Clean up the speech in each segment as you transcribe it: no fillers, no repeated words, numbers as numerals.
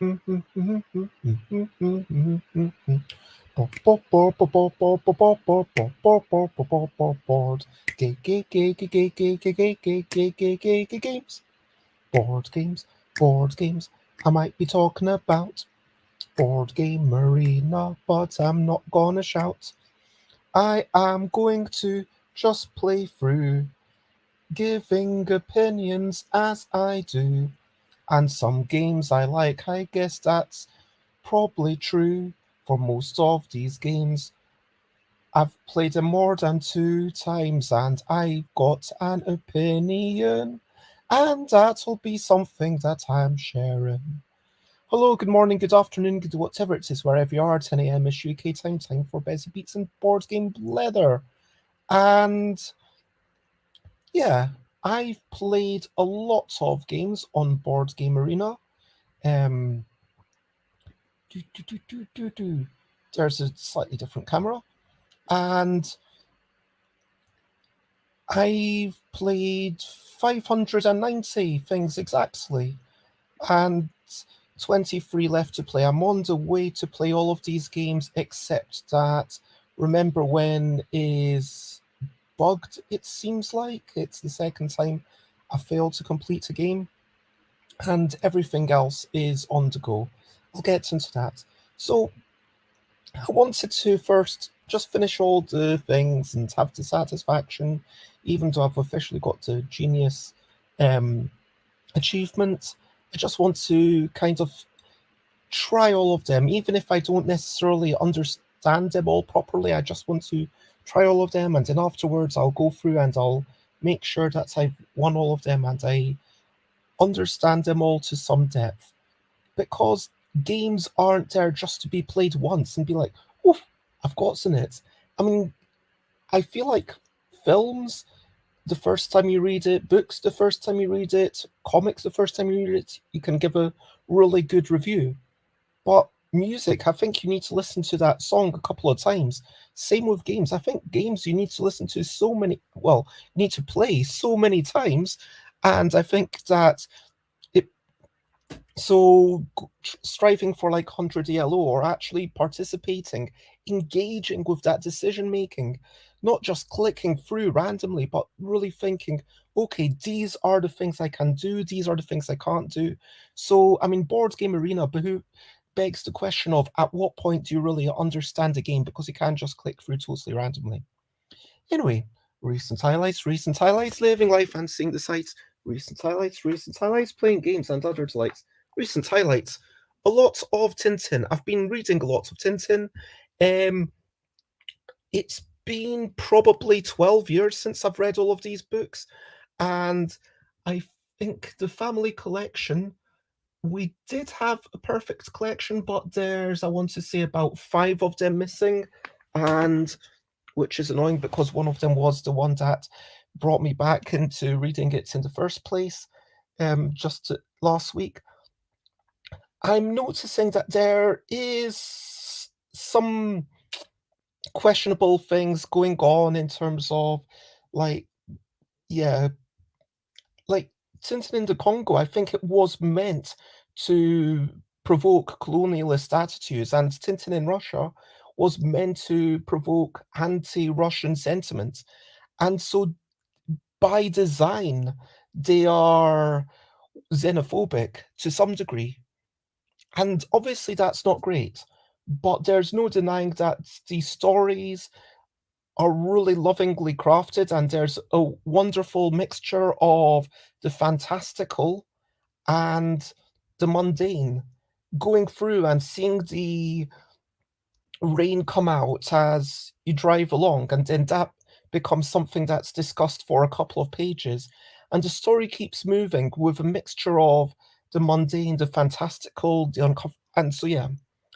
Games. Board games. I might be talking about Board Game Arena, but I'm not gonna shout. I am going to just play through, giving opinions as I do. And some games I like, I guess that's probably true. For most of these games, I've played them more than 2 times and I've got an opinion. And that'll be something that I'm sharing. Hello, good morning, good afternoon, good whatever it is, wherever you are. 10 a.m. is UK time for Busy Beats and Board Game Leather. And yeah, I've played a lot of games on Board Game Arena. There's a slightly different camera. And I've played 590 things exactly. And 23 left to play. I'm on the way to play all of these games, except that Remember When is bugged, it seems like. It's the second time I failed to complete a game, and everything else is on the go. I'll get into that. So I wanted to first just finish all the things and have the satisfaction, even though I've officially got the genius achievement. I just want to kind of try all of them, even if I don't necessarily understand them all properly. I just want to try all of them, and then afterwards I'll go through and I'll make sure that I've won all of them and I understand them all to some depth. Because games aren't there just to be played once and be like, oh, I've got in it. I mean, I feel like films, the first time you read it, books, the first time you read it, comics, the first time you read it, you can give a really good review. But music, I think you need to listen to that song a couple of times. Same with games. I think games you need to listen to you need to play so many times. And I think that striving for like 100 ELO or actually participating, engaging with that decision making, not just clicking through randomly, but really thinking, okay, these are the things I can do, these are the things I can't do. So, I mean, Board Game Arena begs the question of at what point do you really understand the game, because you can't just click through totally randomly. Anyway, recent highlights, living life and seeing the sights, recent highlights, playing games and other delights. Recent highlights. A lot of Tintin. I've been reading a lot of Tintin. It's been probably 12 years since I've read all of these books, and I think the family collection, we did have a perfect collection, but there's, I want to say, about 5 of them missing, and which is annoying because one of them was the one that brought me back into reading it in the first place, just last week. I'm noticing that there is some questionable things going on in terms of, like, yeah, like Tintin in the Congo. I think it was meant to provoke colonialist attitudes, and Tintin in Russia was meant to provoke anti-Russian sentiments. And so by design, they are xenophobic to some degree. And obviously that's not great. But there's no denying that these stories are really lovingly crafted, and there's a wonderful mixture of the fantastical and the mundane, going through and seeing the rain come out as you drive along, and then that becomes something that's discussed for a couple of pages, and the story keeps moving with a mixture of the mundane, the fantastical, the and so yeah,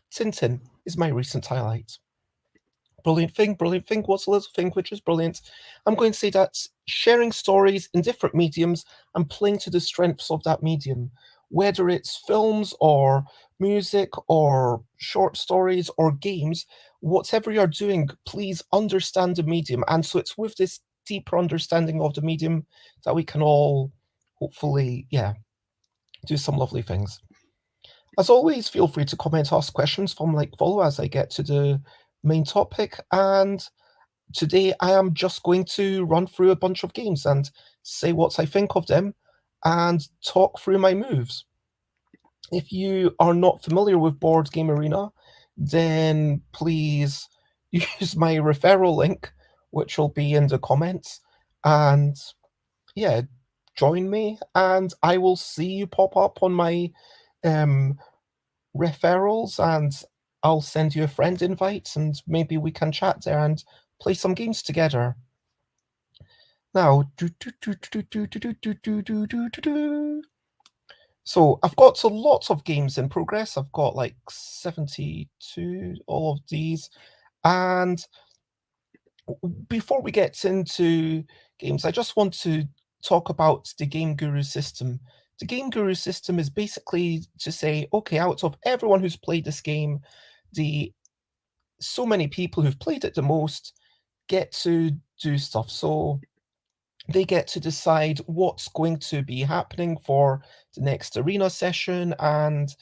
Tintin is my recent highlight. Brilliant thing, what's a little thing which is brilliant? I'm going to say that sharing stories in different mediums and playing to the strengths of that medium, whether it's films or music or short stories or games, whatever you're doing, please understand the medium. And so it's with this deeper understanding of the medium that we can all hopefully, do some lovely things. As always, feel free to comment, ask questions from like follow as I get to the main topic. And today I am just going to run through a bunch of games and say what I think of them and talk through my moves. If you are not familiar with Board Game Arena, then please use my referral link, which will be in the comments. And yeah, join me, and I will see you pop up on my referrals, and I'll send you a friend invite, and maybe we can chat there and play some games together. Now, so I've got a lot of games in progress. I've got like 72, all of these. And before we get into games, I just want to talk about the Game Guru system. The Game Guru system is basically to say, okay, out of everyone who's played this game, so many people who've played it the most get to do stuff. So they get to decide what's going to be happening for the next arena session. And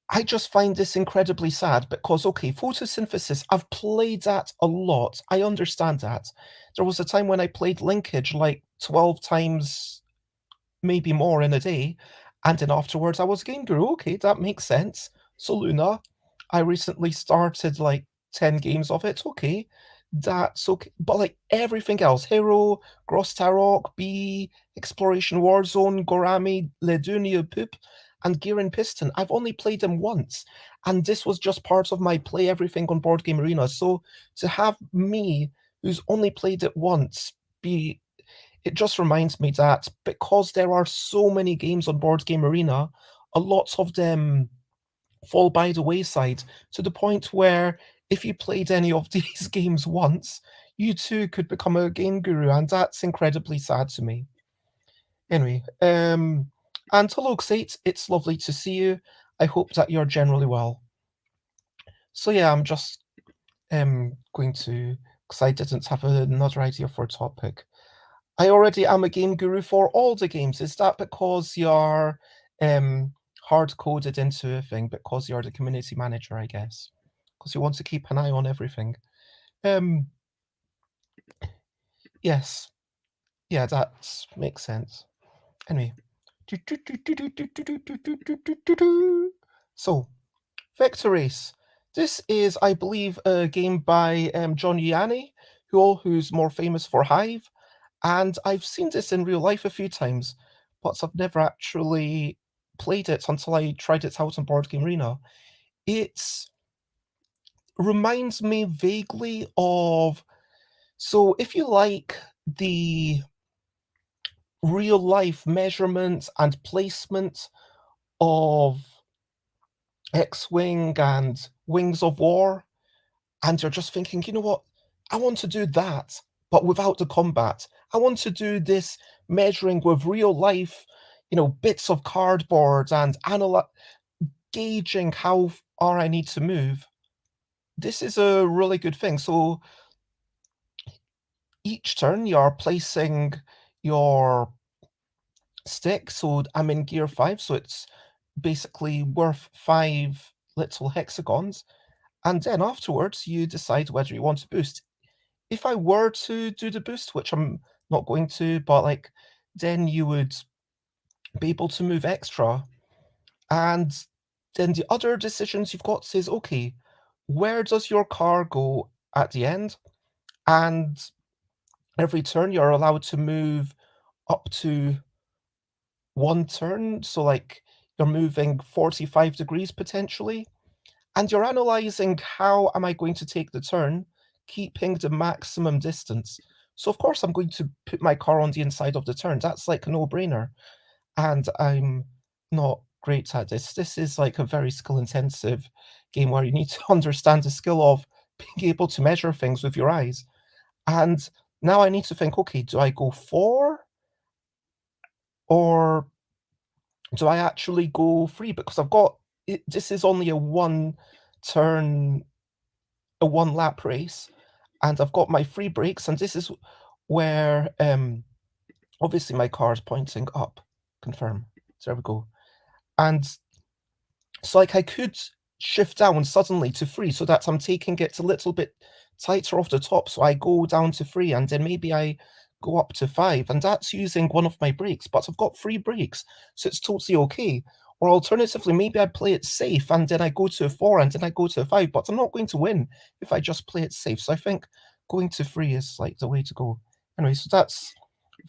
I just find this incredibly sad because, okay, photosynthesis, I've played that a lot. I understand that. There was a time when I played linkage like 12 times, maybe more in a day, and then afterwards I was Game Guru. Okay, that makes sense. Soluna, I recently started like 10 games of it. Okay, that's okay. But like everything else, Hero, Gross Tarok, B, Exploration Warzone, Gorami, Ledunia Poop, and Gear and Piston, I've only played them once. And this was just part of my play everything on Board Game Arena. So to have me, who's only played it once, be it just reminds me that because there are so many games on Board Game Arena, a lot of them fall by the wayside to the point where if you played any of these games once, you too could become a game guru, and that's incredibly sad to me. Anyway, and hello, Xate, it's lovely to see you. I hope that you're generally well. So yeah, I'm just going to, because I didn't have another idea for a topic. I already am a game guru for all the games. Is that because you're hard-coded into a thing, because you're the community manager, I guess? Because you want to keep an eye on everything. Yes. Yeah, that makes sense. Anyway. So, Vektorace. This is, I believe, a game by John Yanni, who's more famous for Hive. And I've seen this in real life a few times, but I've never actually played it until I tried it out on Board Game Arena. It reminds me vaguely of, so if you like the real life measurement and placement of X-Wing and Wings of War, and you're just thinking, you know what, I want to do that, but without the combat. I want to do this measuring with real life, bits of cardboard and gauging how far I need to move. This is a really good thing. So each turn you're placing your stick. So I'm in gear 5, so it's basically worth 5 little hexagons. And then afterwards you decide whether you want to boost. If I were to do the boost, which I'm not going to, but like, then you would be able to move extra. And then the other decisions you've got says, okay, where does your car go at the end? And every turn you're allowed to move up to 1 turn. So like you're moving 45 degrees potentially. And you're analyzing how am I going to take the turn, keeping the maximum distance. So of course I'm going to put my car on the inside of the turn. That's like a no-brainer. And I'm not great at this. This is like a very skill-intensive game where you need to understand the skill of being able to measure things with your eyes. And now I need to think, okay, do I go 4? Or do I actually go 3? Because I've got, this is only a 1-turn, a 1-lap race, and I've got my free brakes, and this is where obviously my car is pointing up. Confirm. So there we go. And So, like, I could shift down suddenly to 3 so that I'm taking it a little bit tighter off the top, so I go down to 3, and then maybe I go up to 5, and that's using one of my breaks, but I've got 3 breaks, so it's totally okay. Or alternatively, maybe I play it safe, and then I go to a 4, and then I go to a 5, but I'm not going to win if I just play it safe, so I think going to 3 is, like, the way to go. Anyway, so that's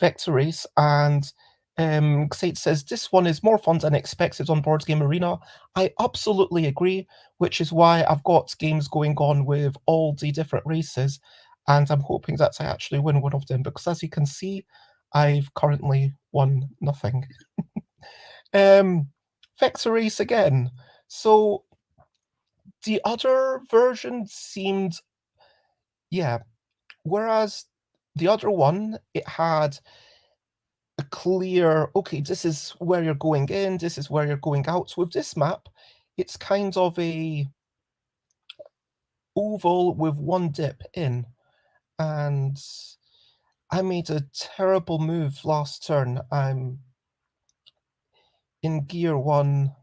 Vektorace, and Xate says, "This one is more fun than expected on Board Game Arena." I absolutely agree, which is why I've got games going on with all the different races, and I'm hoping that I actually win one of them, because as you can see, I've currently won nothing. Vektorace again. So the other version seemed, yeah, whereas the other one, it had a clear, okay, this is where you're going in, this is where you're going out. So with this map, it's kind of a oval with one dip in, and I made a terrible move last turn. I'm in gear 1.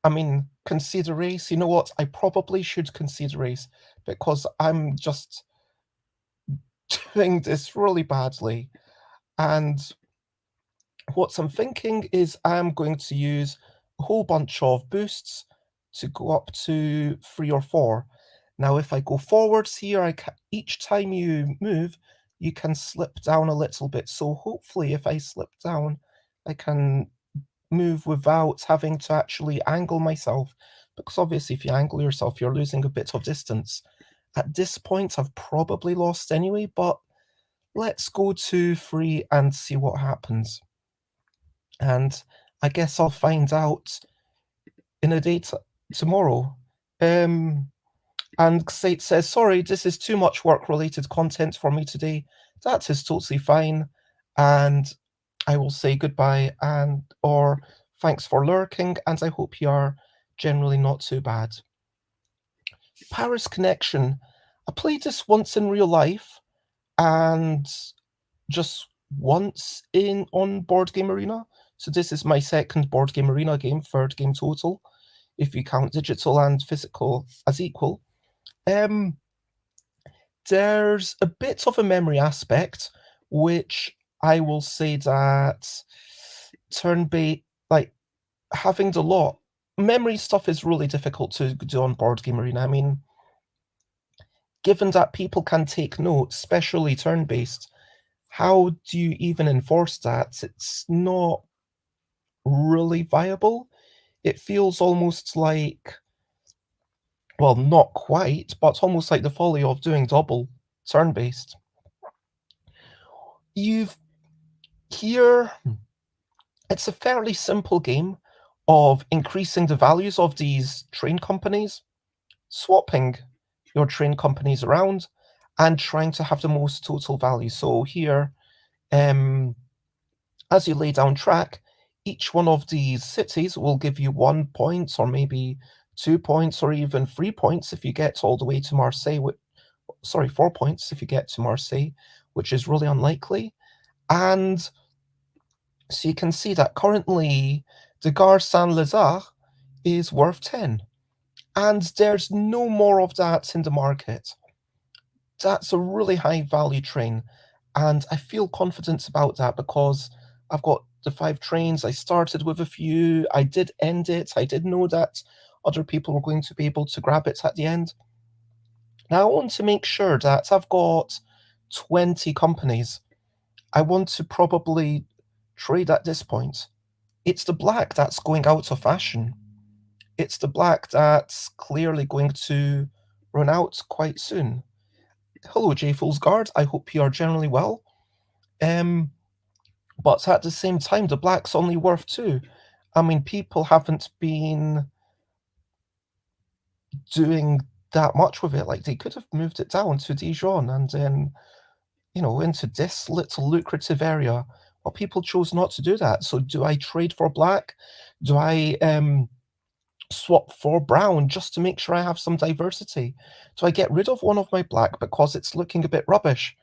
I mean, concede a race. You know what? I probably should concede a race, because I'm just doing this really badly. And what I'm thinking is I'm going to use a whole bunch of boosts to go up to 3 or 4. Now, if I go forwards here, each time you move, you can slip down a little bit. So hopefully, if I slip down, I can move without having to actually angle myself. Because obviously, if you angle yourself, you're losing a bit of distance. At this point, I've probably lost anyway, but let's go to 3 and see what happens. And I guess I'll find out in a day tomorrow. And Xate says, "Sorry, this is too much work-related content for me today." That is totally fine. And I will say goodbye, or thanks for lurking, and I hope you are generally not too bad. Paris Connection. I played this once in real life, and just once on Board Game Arena. So this is my second Board Game Arena game, third game total, if you count digital and physical as equal. There's a bit of a memory aspect, which I will say that turn-based, like, having the lot, memory stuff is really difficult to do on Board Game Arena. I mean, given that people can take notes, especially turn-based, how do you even enforce that? It's not really viable. It feels almost like, well, not quite, but almost like the folly of doing double turn-based. You've here, it's a fairly simple game of increasing the values of these train companies, swapping your train companies around, and trying to have the most total value. So here, as you lay down track, each one of these cities will give you 1 point, or maybe 2 points, or even 3 points if you get all the way to Marseille. Sorry, 4 points if you get to Marseille, which is really unlikely. And so you can see that currently the Gare Saint-Lazare is worth 10. And there's no more of that in the market. That's a really high value train. And I feel confident about that because I've got the 5 trains. I started with a few. I did end it. I did know that other people were going to be able to grab it at the end. Now I want to make sure that I've got 20 companies. I want to probably trade at this point. It's the black that's going out of fashion. It's the black that's clearly going to run out quite soon. Hello, J Fool's Guard. I hope you are generally well. But at the same time, the black's only worth 2. I mean, people haven't been doing that much with it. Like, they could have moved it down to Dijon and then, into this little lucrative area. But people chose not to do that. So do I trade for black? Do I swap for brown just to make sure I have some diversity? Do I get rid of one of my black because it's looking a bit rubbish?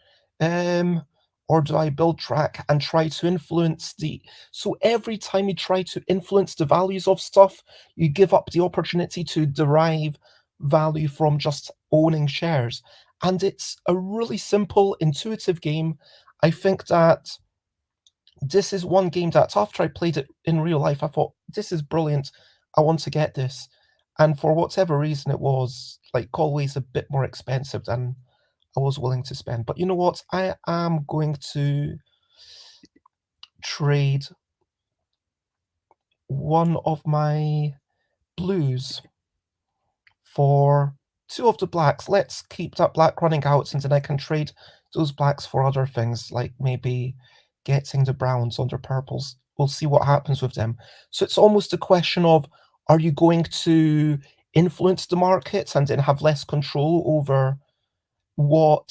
or do I build track and try to influence the... So every time you try to influence the values of stuff, you give up the opportunity to derive value from just owning shares. And it's a really simple, intuitive game. I think that this is one game that after I played it in real life, I thought, this is brilliant. I want to get this. And for whatever reason, it was like always a bit more expensive than I was willing to spend. But you know what? I am going to trade one of my blues for two of the blacks. Let's keep that black running out, and then I can trade those blacks for other things, like maybe getting the browns under purples. We'll see what happens with them. So it's almost a question of, are you going to influence the market and then have less control over what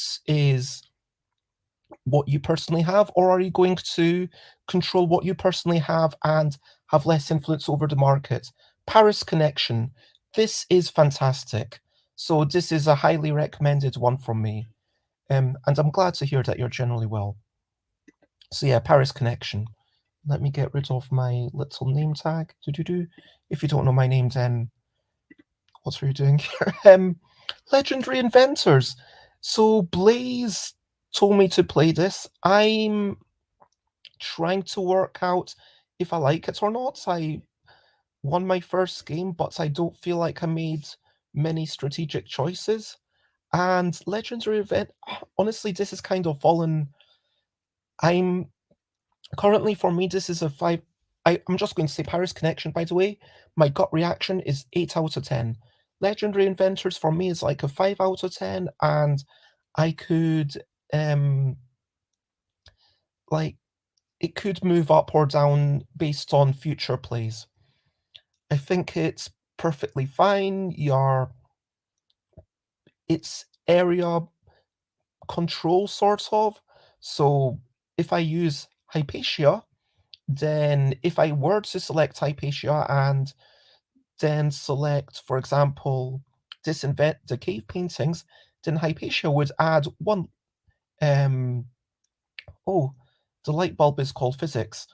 you personally have, or are you going to control what you personally have and have less influence over the market? Paris Connection. This is fantastic. So this is a highly recommended one from me. And I'm glad to hear that you're generally well. So yeah, Paris Connection. Let me get rid of my little name tag. If you don't know my name, then what are you doing here? Legendary Inventors. So Blaze told me to play this. I'm trying to work out if I like it or not. I won my first game, but I don't feel like I made many strategic choices. And Legendary Event, honestly, this is kind of fallen. I'm currently, for me, this is a 5. I'm just going to say Paris Connection, by the way. My gut reaction is 8 out of 10. Legendary Inventors for me is like a 5 out of 10, and I could like it could move up or down based on future plays. I think it's perfectly fine. It's area control, sort of. So if I use Hypatia, then if I were to select Hypatia and then select, for example, disinvent the cave paintings, then Hypatia would add one. Oh, the light bulb is called physics,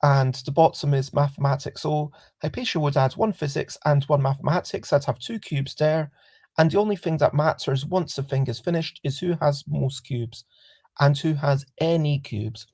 and the bottom is mathematics. So Hypatia would add one physics and one mathematics. I'd have two cubes there, and the only thing that matters once the thing is finished is who has most cubes and who has any cubes.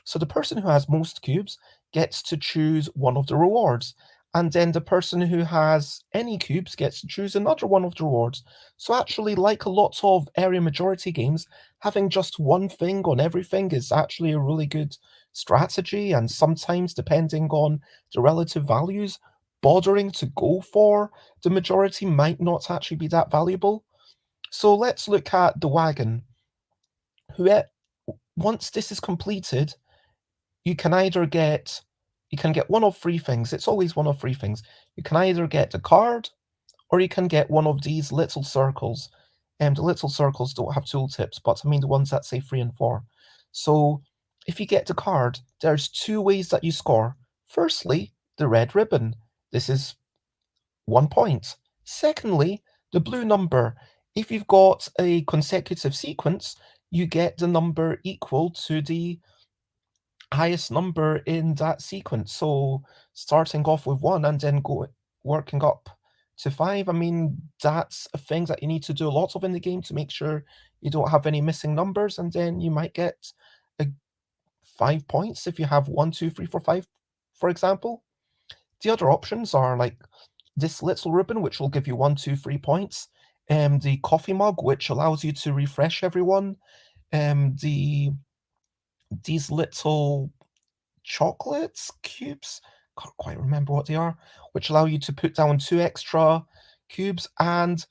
So the person who has most cubes gets to choose one of the rewards, and then the person who has any cubes gets to choose another one of the rewards. So actually, like a lot of area majority games, having just one thing on everything is actually a really good strategy, and sometimes, depending on the relative values, bothering to go for the majority might not actually be that valuable. So let's look at the wagon. Once this is completed, you can get one of three things. It's always one of three things. You can either get a card, or you can get one of these little circles. The little circles don't have tooltips, but I mean the ones that say 3 and 4. So if you get the card, there's two ways that you score. Firstly, the red ribbon. This is 1 point. Secondly, the blue number. If you've got a consecutive sequence, you get the number equal to the highest number in that sequence. So starting off with 1 and then working up to 5. I mean, that's a thing that you need to do a lot of in the game to make sure you don't have any missing numbers, and then you might get a 5 points if you have 1, 2, 3, 4, 5, for example. The other options are like this little ribbon, which will give you 1, 2, 3 points. The coffee mug, which allows you to refresh everyone. These little chocolates cubes, can't quite remember what they are, which allow you to put down 2 extra cubes, and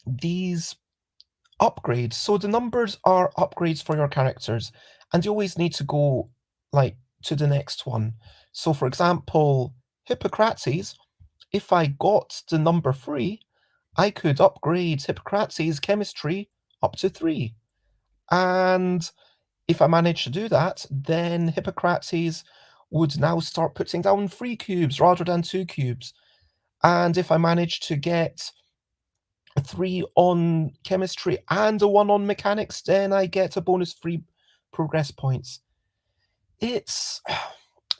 these upgrades. So the numbers are upgrades for your characters, and you always need to go like to the next one. So for example, Hippocrates, if I got the number 3, I could upgrade Hippocrates chemistry up to 3. And if I manage to do that, then Hippocrates would now start putting down 3 cubes rather than 2 cubes. And if I manage to get a 3 on chemistry and a 1 on mechanics, then I get a bonus 3 progress points. It's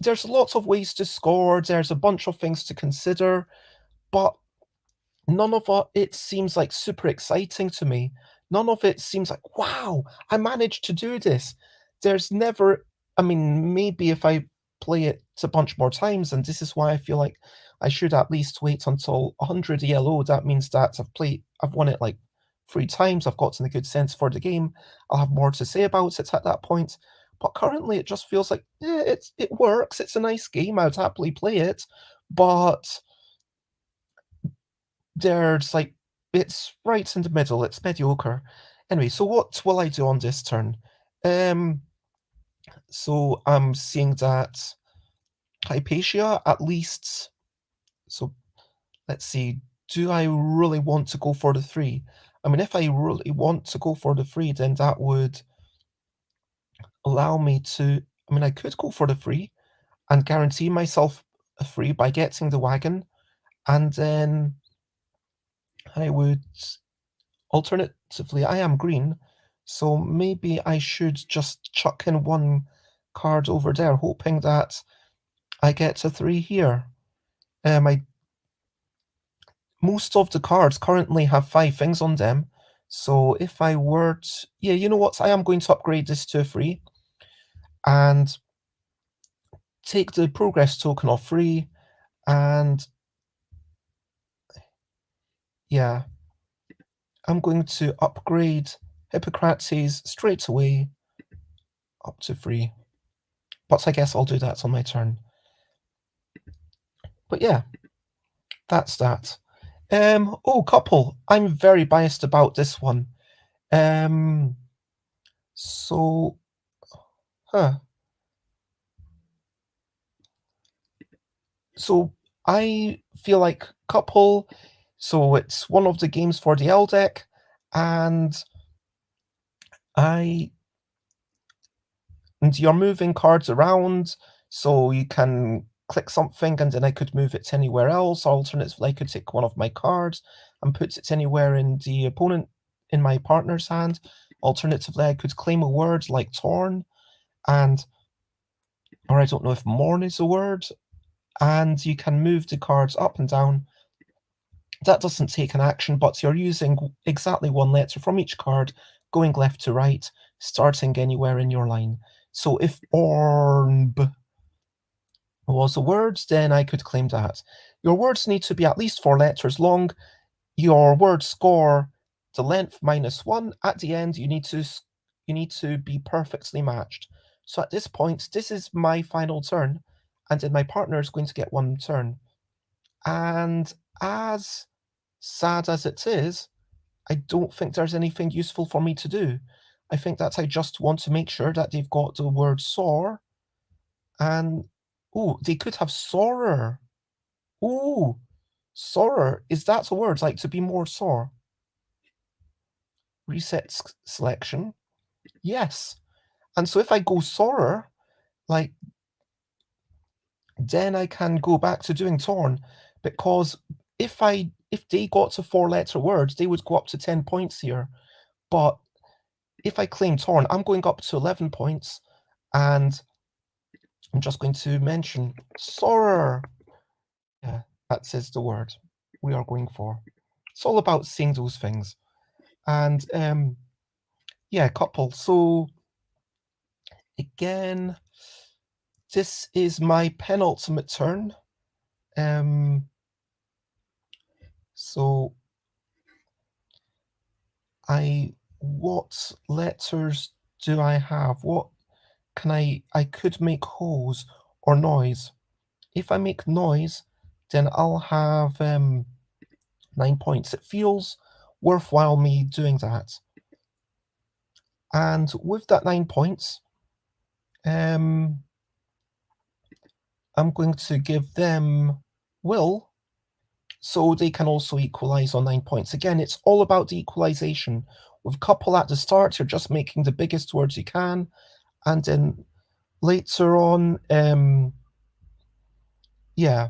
there's lots of ways to score, there's a bunch of things to consider, but none of it seems like super exciting to me. None of it seems like, wow, I managed to do this. There's never, I mean, maybe if I play it a bunch more times, and this is why I feel like I should at least wait until 100 ELO. That means that I've won it like 3 times. I've gotten a good sense for the game. I'll have more to say about it at that point. But currently, it just feels like, yeah, it works. It's a nice game. I would happily play it, but there's like it's right in the middle, it's mediocre. Anyway, so what will I do on this turn? Um, so I'm seeing that Hypatia at least. So let's see, do I really want to go for the 3? I mean, if I really want to go for the 3, then that would allow me to. I mean, I could go for the 3 and guarantee myself a 3 by getting the wagon, and then I would. Alternatively, I am green, so maybe I should just chuck in 1 card over there, hoping that I get a 3 here. Most of the cards currently have 5 things on them, so if I were to, yeah, you know what? I am going to upgrade this to a 3 and take the progress token off 3, and yeah, I'm going to upgrade Hippocrates straight away up to 3. But I guess I'll do that on my turn. But yeah, that's that. Oh, couple. I'm very biased about this one. Um, so, huh. So I feel like couple. So it's one of the games for the L deck, and I and you're moving cards around, so you can click something and then I could move it to anywhere else. Alternatively, I could take one of my cards and put it anywhere in my partner's hand. Alternatively, I could claim a word like torn, and or I don't know if mourn is a word, and you can move the cards up and down. That doesn't take an action, but you're using exactly 1 letter from each card, going left to right, starting anywhere in your line. So if orb was a word, then I could claim that. Your words need to be at least 4 letters long. Your words score the length -1. At the end, you need to be perfectly matched. So at this point, this is my final turn, and then my partner is going to get 1 turn. And as sad as it is, I don't think there's anything useful for me to do. I think that I just want to make sure that they've got the word soar, and oh, they could have sorer. Ooh, sorer. Is that a word? Like to be more sore? Reset selection. Yes. And so if I go sorer, like, then I can go back to doing torn, because if they got to 4-letter words, they would go up to 10 points here. But if I claim torn, I'm going up to 11 points, and I'm just going to mention sorer. Yeah, that says the word we are going for. It's all about seeing those things. And yeah, couple. So again, this is my penultimate turn. So what letters do I have? What can I could make hose or noise. If I make noise, then I'll have 9 points. It feels worthwhile me doing that. And with that 9 points, I'm going to give them will, so they can also equalize on 9 points. Again, it's all about the equalization. With couple at the start, you're just making the biggest words you can, and then later on, yeah.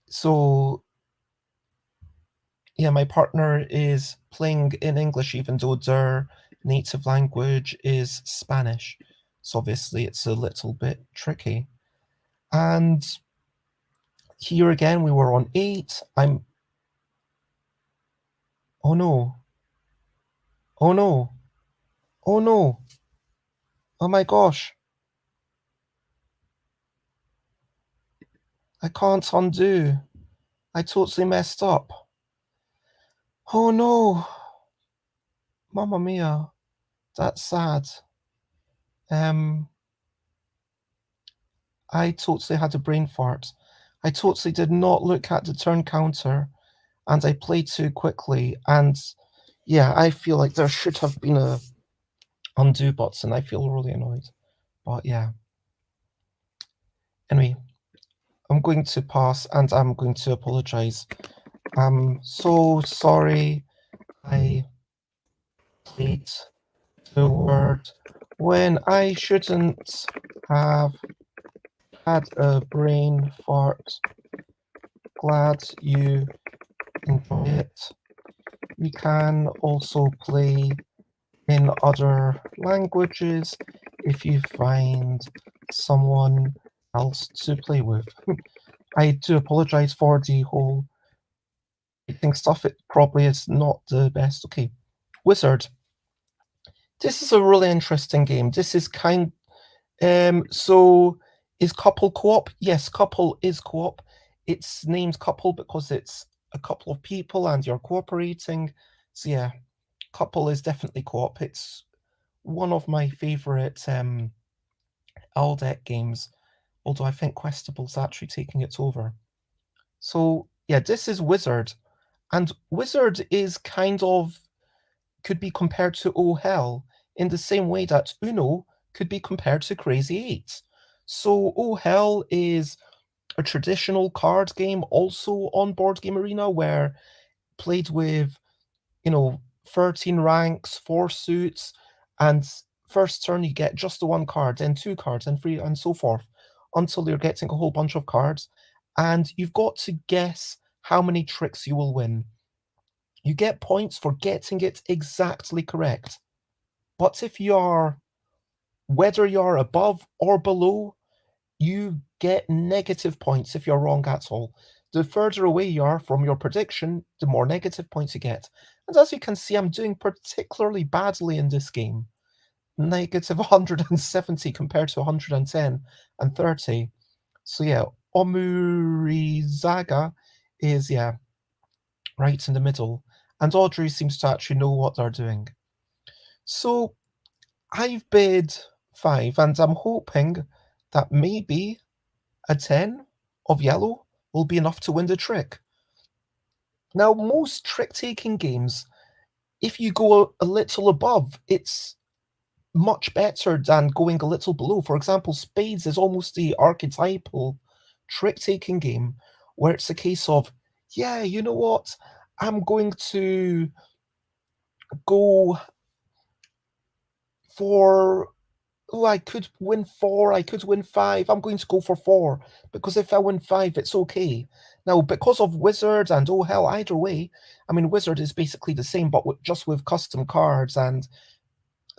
So yeah, my partner is playing in English, even though they're native language is Spanish. So obviously it's a little bit tricky. And here again, we were on 8. Oh no. Oh no. Oh no. Oh my gosh. I can't undo. I totally messed up. Oh no. Mamma mia. That's sad. I totally had a brain fart. I totally did not look at the turn counter, and I played too quickly. And yeah, I feel like there should have been a undo button. I feel really annoyed. But yeah. Anyway, I'm going to pass and I'm going to apologize. I'm so sorry I played the word when I shouldn't have had a brain fart. Glad you enjoy it. You can also play in other languages if you find someone else to play with. I do apologize for the whole writing stuff. It probably is not the best. Okay, Wizard. This is a really interesting game. This is so is couple co-op? Yes, couple is co-op. It's named couple because it's a couple of people and you're cooperating. So yeah, couple is definitely co-op. It's one of my favorite Aldeck games, although I think Questable's actually taking it over. So yeah, this is Wizard, and Wizard is could be compared to Oh Hell in the same way that Uno could be compared to Crazy 8. So Oh Hell is a traditional card game also on Board Game Arena where played with 13 ranks, 4 suits, and first turn you get just the 1 card, then 2 cards, and 3, and so forth, until you're getting a whole bunch of cards. And you've got to guess how many tricks you will win. You get points for getting it exactly correct. But whether you're above or below, you get negative points if you're wrong at all. The further away you are from your prediction, the more negative points you get. And as you can see, I'm doing particularly badly in this game. Negative 170 compared to 110 and 30. So yeah, Omurizaga is, yeah, right in the middle. And Audrey seems to actually know what they're doing. So I've bid 5, and I'm hoping that maybe a 10 of yellow will be enough to win the trick. Now, most trick-taking games, if you go a little above, it's much better than going a little below. For example, Spades is almost the archetypal trick-taking game, where it's a case of, yeah, you know what? I'm going to go for I could win 4, I could win 5. I'm going to go for 4, because if I win 5, it's okay. Now, because of Wizard and oh hell, either way, I mean, Wizard is basically the same, but just with custom cards and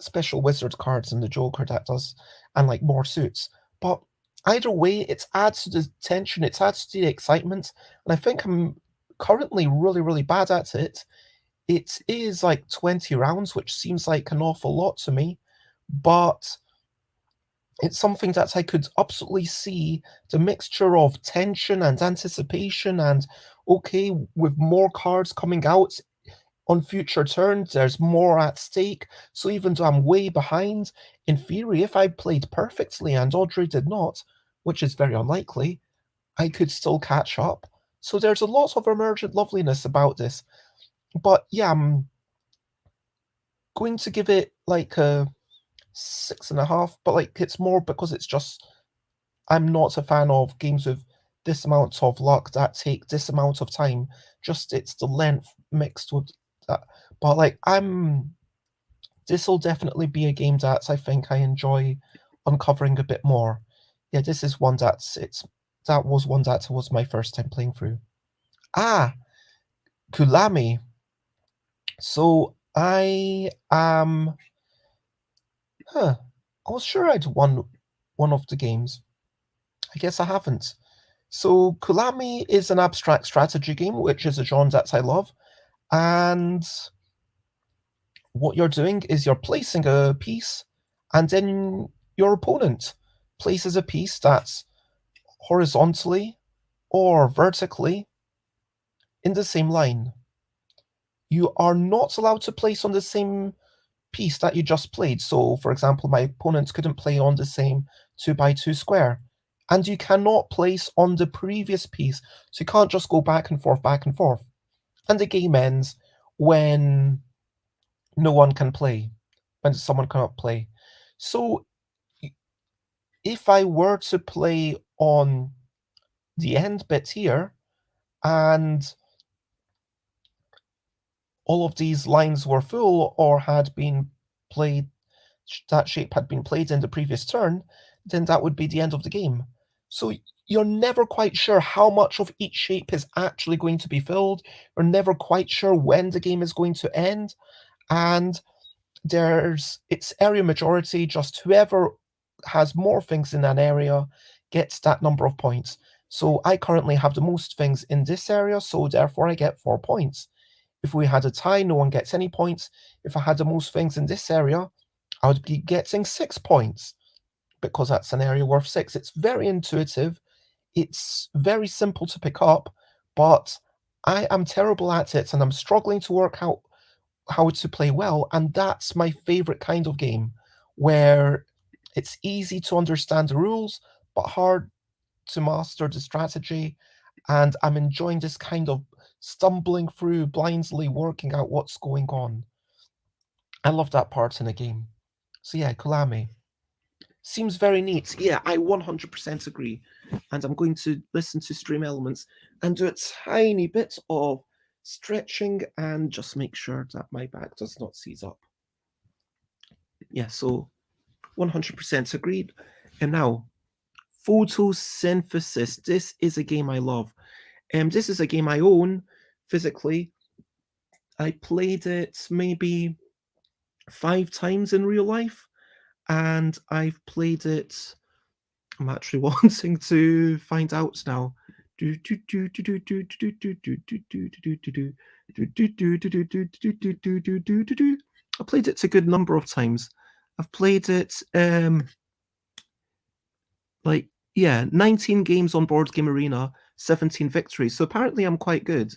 special Wizard cards and the Joker that does, and like more suits. But either way, it adds to the tension, it adds to the excitement, and I think I'm currently really, really bad at it. It is like 20 rounds, which seems like an awful lot to me, but it's something that I could absolutely see the mixture of tension and anticipation and, okay, with more cards coming out on future turns, there's more at stake. So even though I'm way behind, in theory, if I played perfectly and Audrey did not, which is very unlikely, I could still catch up. So there's a lot of emergent loveliness about this. But yeah, I'm going to give it like a 6.5, but like it's more because it's just I'm not a fan of games with this amount of luck that take this amount of time. Just it's the length mixed with that. But like this will definitely be a game that I think I enjoy uncovering a bit more. Yeah, this is one that was one that was my first time playing through. Ah, Kulami. So I am Huh. I was sure I'd won one of the games. I guess I haven't. So Kulami is an abstract strategy game, which is a genre that I love. And what you're doing is you're placing a piece, and then your opponent places a piece that's horizontally or vertically in the same line. You are not allowed to place on the same piece that you just played. So, for example, my opponent couldn't play on the same 2x2 square. And you cannot place on the previous piece. So you can't just go back and forth, back and forth. And the game ends when no one can play, when someone cannot play. So if I were to play on the end bit here, and all of these lines were full or had been played, that shape had been played in the previous turn, then that would be the end of the game. So you're never quite sure how much of each shape is actually going to be filled. You're never quite sure when the game is going to end. And it's area majority, just whoever has more things in an area gets that number of points. So I currently have the most things in this area, so therefore I get 4 points. If we had a tie, no one gets any points. If I had the most things in this area, I would be getting 6 points because that's an area worth 6. It's very intuitive. It's very simple to pick up, but I am terrible at it and I'm struggling to work out how to play well. And that's my favorite kind of game where it's easy to understand the rules, but hard to master the strategy. And I'm enjoying this kind of stumbling through, blindly working out what's going on. I love that part in a game. So yeah, Kulame. Seems very neat. Yeah, I 100% agree. And I'm going to listen to Stream Elements and do a tiny bit of stretching and just make sure that my back does not seize up. Yeah, so 100% agreed. And now, Photosynthesis. This is a game I love. This is a game I own physically. I played it maybe 5 times in real life, and I've played it. I'm actually wanting to find out now. I played it a good number of times. I've played it like 19 games on Board Game Arena, 17 victories. So apparently I'm quite good.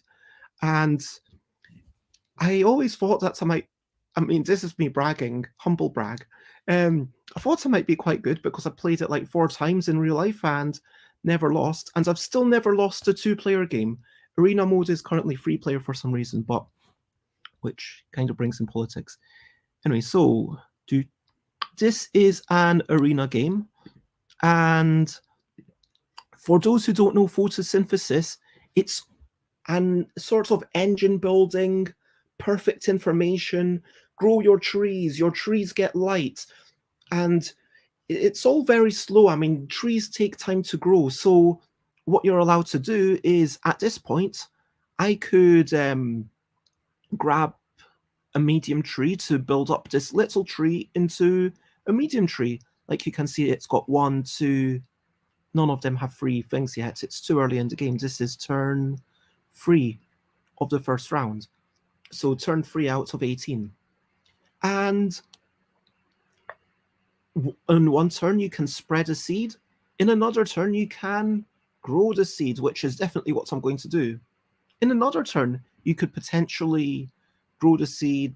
And I always thought that I mean, this is me bragging, humble brag. I thought I might be quite good because I played it like 4 times in real life and never lost. And I've still never lost a 2-player game. Arena mode is currently 3-player for some reason, but which kind of brings in politics. Anyway, so this is an arena game. And for those who don't know photosynthesis, it's an sort of engine building, perfect information, grow your trees get light, and it's all very slow. I mean, trees take time to grow. So what you're allowed to do is, at this point, I could grab a medium tree to build up this little tree into a medium tree. Like you can see, it's got 1, 2, none of them have 3 things yet. It's too early in the game. This is turn 3 of the first round. So turn 3 out of 18. And in one turn, you can spread a seed. In another turn, you can grow the seed, which is definitely what I'm going to do. In another turn, you could potentially grow the seed,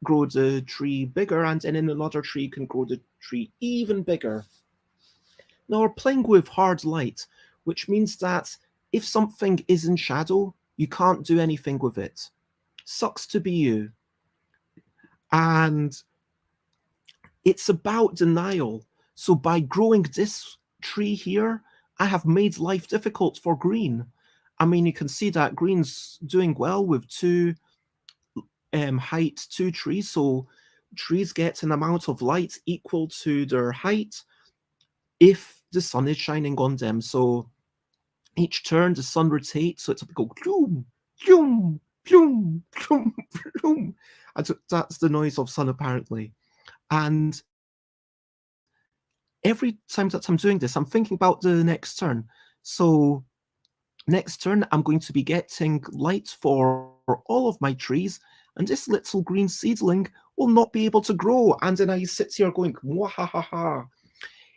grow the tree bigger, and then in another tree, you can grow the tree even bigger. Now, we're playing with hard light, which means that if something is in shadow, you can't do anything with it. Sucks to be you. And it's about denial. So by growing this tree here, I have made life difficult for green. I mean, you can see that green's doing well with 2 height 2 trees. So trees get an amount of light equal to their height if the sun is shining on them. So each turn the sun rotates, so it's go gloom, gloom, gloom, gloom, gloom. That's the noise of sun apparently. And every time that I'm doing this, I'm thinking about the next turn. So next turn, I'm going to be getting light for all of my trees, and this little green seedling will not be able to grow. And then I sit here going, wahahaha.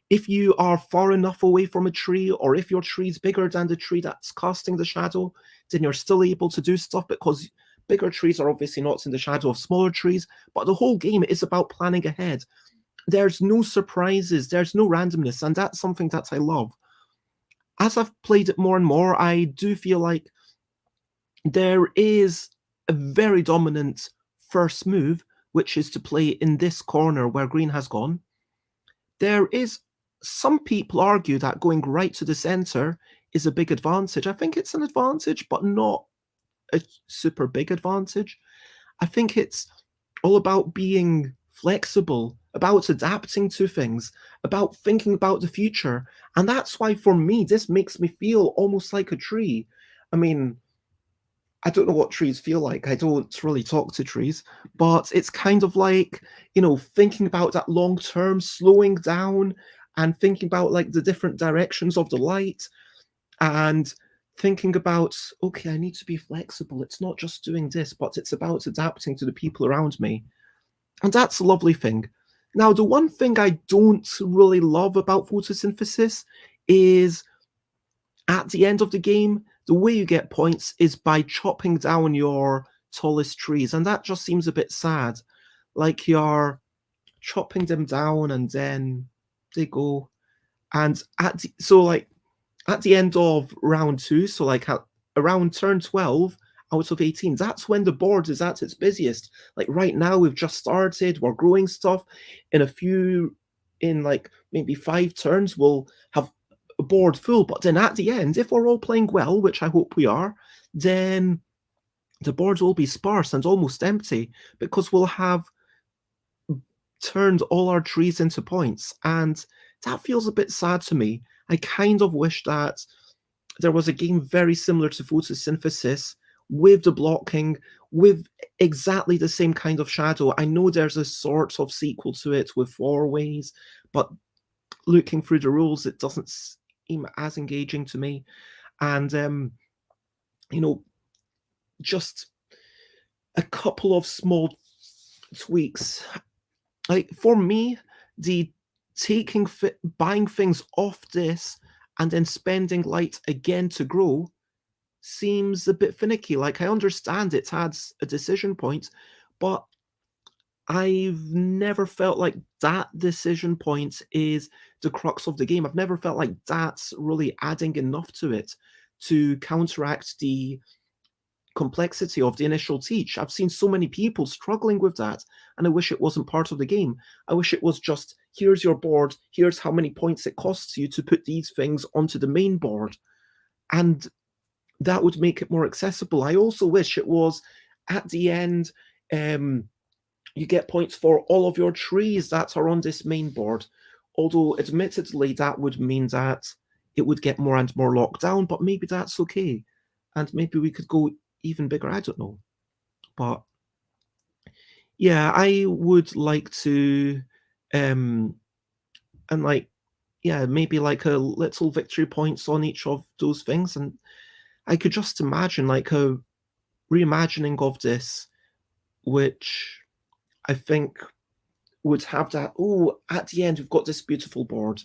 If you are far enough away from a tree, or if your tree is bigger than the tree that's casting the shadow, then you're still able to do stuff, because bigger trees are obviously not in the shadow of smaller trees, but the whole game is about planning ahead. There's no surprises, there's no randomness, and that's something that I love. As I've played it more and more, I do feel like there is a very dominant first move, which is to play in this corner where green has gone. There is, some people argue that going right to the center is a big advantage. I think it's an advantage, but not a super big advantage. I think it's all about being flexible, about adapting to things, about thinking about the future. And that's why, for me, this makes me feel almost like a tree. I mean, I don't know what trees feel like. I don't really talk to trees, but it's kind of like, thinking about that long term, slowing down and thinking about like the different directions of the light, and thinking about, okay, I need to be flexible. It's not just doing this, but it's about adapting to the people around me. And that's a lovely thing. Now, the one thing I don't really love about photosynthesis is, at the end of the game, the way you get points is by chopping down your tallest trees, and that just seems a bit sad. Like you're chopping them down and then they go. And at the end of round 2, so like around turn 12 out of 18, that's when the board is at its busiest. Like right now, we've just started, we're growing stuff. In like maybe 5 turns, we'll have a board full. But then at the end, if we're all playing well, which I hope we are, then the board will be sparse and almost empty, because we'll have turned all our trees into points. And that feels a bit sad to me. I kind of wish that there was a game very similar to photosynthesis, with the blocking, with exactly the same kind of shadow. I know there's a sort of sequel to it with 4 ways, but looking through the rules, it doesn't seem as engaging to me. And just a couple of small tweaks. Like for me, the buying things off this and then spending light again to grow seems a bit finicky. Like, I understand it adds a decision point, but I've never felt like that decision point is the crux of the game. I've never felt like that's really adding enough to it to counteract the complexity of the initial teach. I've seen so many people struggling with that, and I wish it wasn't part of the game. I wish it was just, here's your board, here's how many points it costs you to put these things onto the main board, and that would make it more accessible. I also wish it was, at the end, you get points for all of your trees that are on this main board, although admittedly that would mean that it would get more and more locked down, but maybe that's okay, and maybe we could go even bigger. I don't know. But yeah, I would like to, and like, yeah, maybe like a little victory points on each of those things. And I could just imagine like a reimagining of this, which I think would have that, oh, at the end, we've got this beautiful board.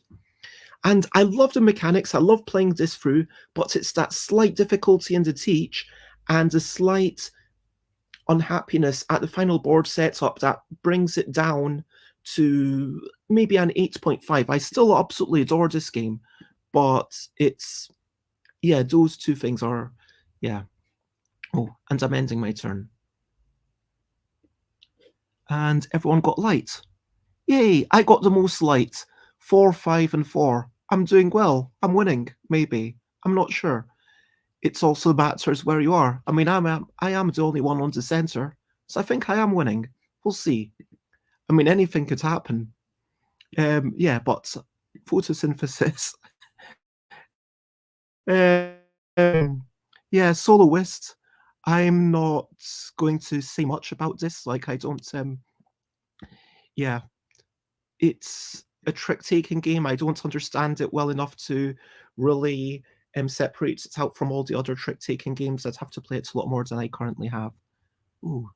And I love the mechanics. I love playing this through, but it's that slight difficulty in the teach and the slight unhappiness at the final board setup that brings it down to maybe an 8.5. I still absolutely adore this game, but it's, yeah, those two things are, yeah. Oh, and I'm ending my turn. And everyone got light. Yay, I got the most light. 4, 5, and 4. I'm doing well. I'm winning, maybe. I'm not sure. It's also matters where you are. I mean, I am the only one on the center, so I think I am winning. We'll see. I mean, anything could happen. Yeah, but photosynthesis. Yeah, soloist. I'm not going to say much about this. Like, I don't. Yeah, it's a trick-taking game. I don't understand it well enough to really separate it out from all the other trick-taking games. I'd have to play it a lot more than I currently have. Ooh.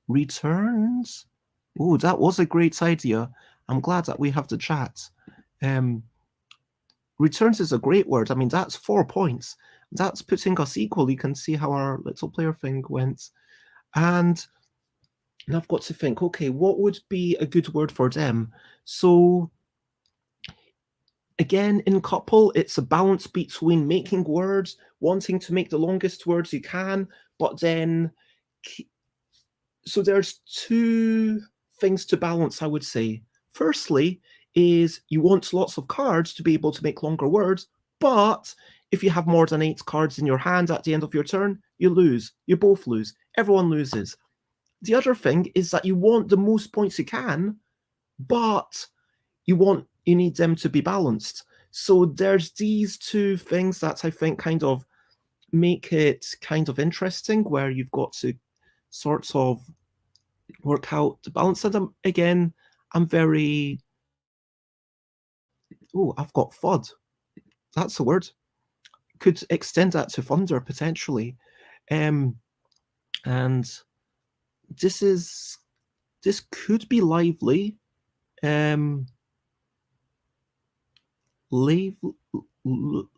Returns? Ooh, that was a great idea. I'm glad that we have the chat. Returns is a great word. I mean, that's 4 points. That's putting us equal. You can see how our little player thing went. And I've got to think, okay, what would be a good word for them? So again, in couple, it's a balance between making words, wanting to make the longest words you can, but then so there's 2 things to balance, I would say. Firstly is you want lots of cards to be able to make longer words, but if you have more than 8 cards in your hand at the end of your turn, you lose. You both lose. Everyone loses. The other thing is that you want the most points you can, but you need them to be balanced. So there's these 2 things that I think kind of make it kind of interesting, where you've got to sort of work out the balance of them. Again, I'm very... Oh, I've got FUD. That's a word. Could extend that to thunder, potentially. And this could be lively. Live. Oh,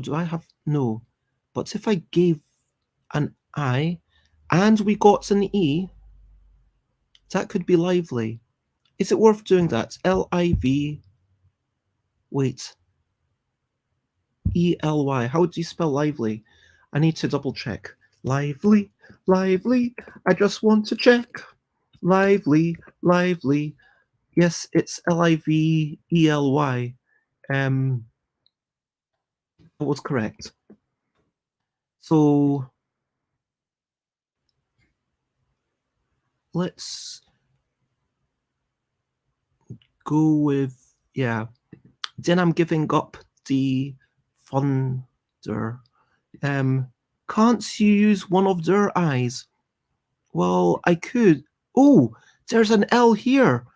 do I have... No. But if I gave an I and we got an E, that could be lively. Is it worth doing that? L-I-V... Wait. E-L-Y. How do you spell lively? I need to double check. Lively, lively. I just want to check. Lively, lively. Yes, it's L-I-V-E-L-Y. That was correct. So let's go with, yeah. Then I'm giving up the thunder. Can't you use one of their eyes? Well, I could. Oh, there's an L here.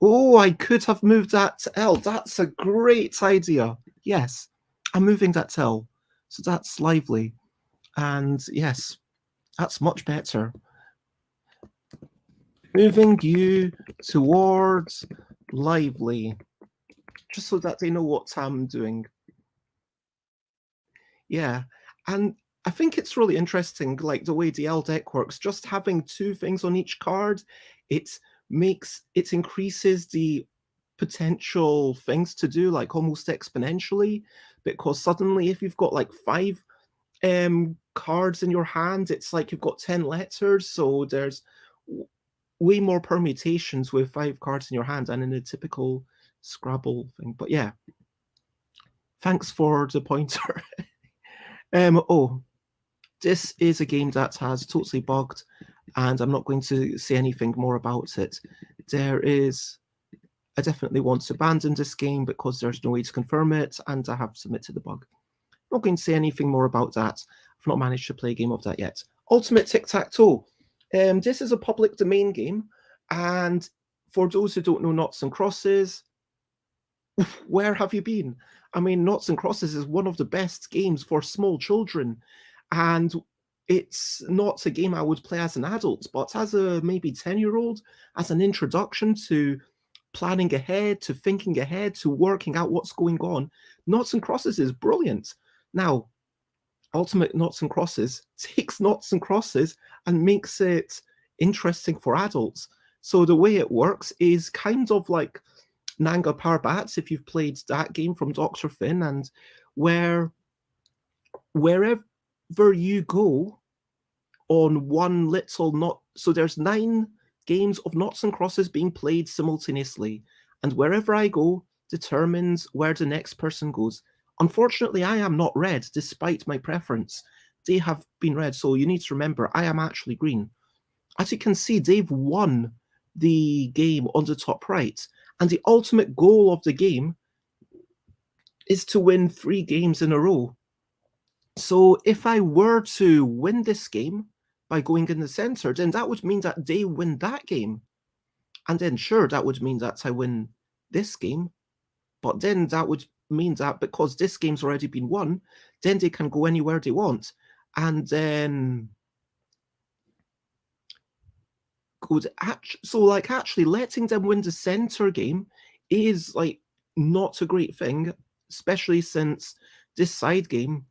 Oh, I could have moved that to L. That's a great idea. Yes, I'm moving that to L. So that's lively. And yes, that's much better. Moving you towards lively. Just so that they know what I'm doing. Yeah, and I think it's really interesting, like the way the L deck works. Just having 2 things on each card, it increases the potential things to do, like almost exponentially. Because suddenly, if you've got like 5 cards in your hand, it's like you've got 10 letters. So there's way more permutations with 5 cards in your hand than in a typical Scrabble thing. But yeah, thanks for the pointer. Oh, this is a game that has totally bugged, and I'm not going to say anything more about it. I definitely want to abandon this game because there's no way to confirm it, and I have submitted the bug. I'm not going to say anything more about that. I've not managed to play a game of that yet. Ultimate Tic-Tac-Toe. This is a public domain game, and for those who don't know Noughts and Crosses, where have you been? I mean, Noughts and Crosses is one of the best games for small children, and it's not a game I would play as an adult, but as a maybe 10-year-old, as an introduction to planning ahead, to thinking ahead, to working out what's going on. Noughts and Crosses is brilliant. Now, Ultimate Noughts and Crosses takes Noughts and Crosses and makes it interesting for adults. So the way it works is kind of like Nanga Parbat, if you've played that game from Dr. Finn, and wherever you go on one little knot, so there's 9 games of Noughts and Crosses being played simultaneously, and wherever I go determines where the next person goes. Unfortunately, I am not red, despite my preference. They have been red, so you need to remember, I am actually green. As you can see, they've won the game on the top right, and the ultimate goal of the game is to win 3 games in a row. So if I were to win this game by going in the center, then that would mean that they win that game. And then sure, that would mean that I win this game, but then that would mean that because this game's already been won, then they can go anywhere they want. And then actually letting them win the center game is like not a great thing, especially since this side game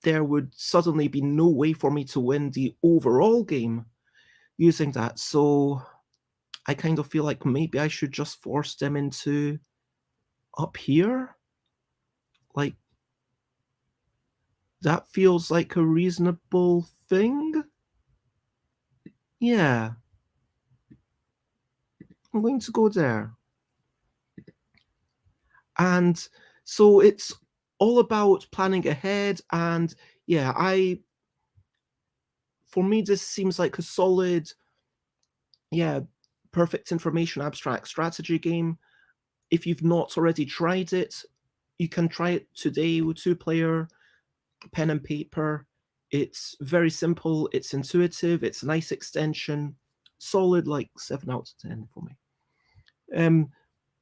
there would suddenly be no way for me to win the overall game using that. So I kind of feel like maybe I should just force them into up here. Like, that feels like a reasonable thing. Yeah. I'm going to go there. And so it's all about planning ahead. And yeah, for me, this seems like a solid, perfect information abstract strategy game. If you've not already tried it, you can try it today with 2-player, pen and paper. It's very simple, it's intuitive, it's a nice extension, solid like 7 out of 10 for me.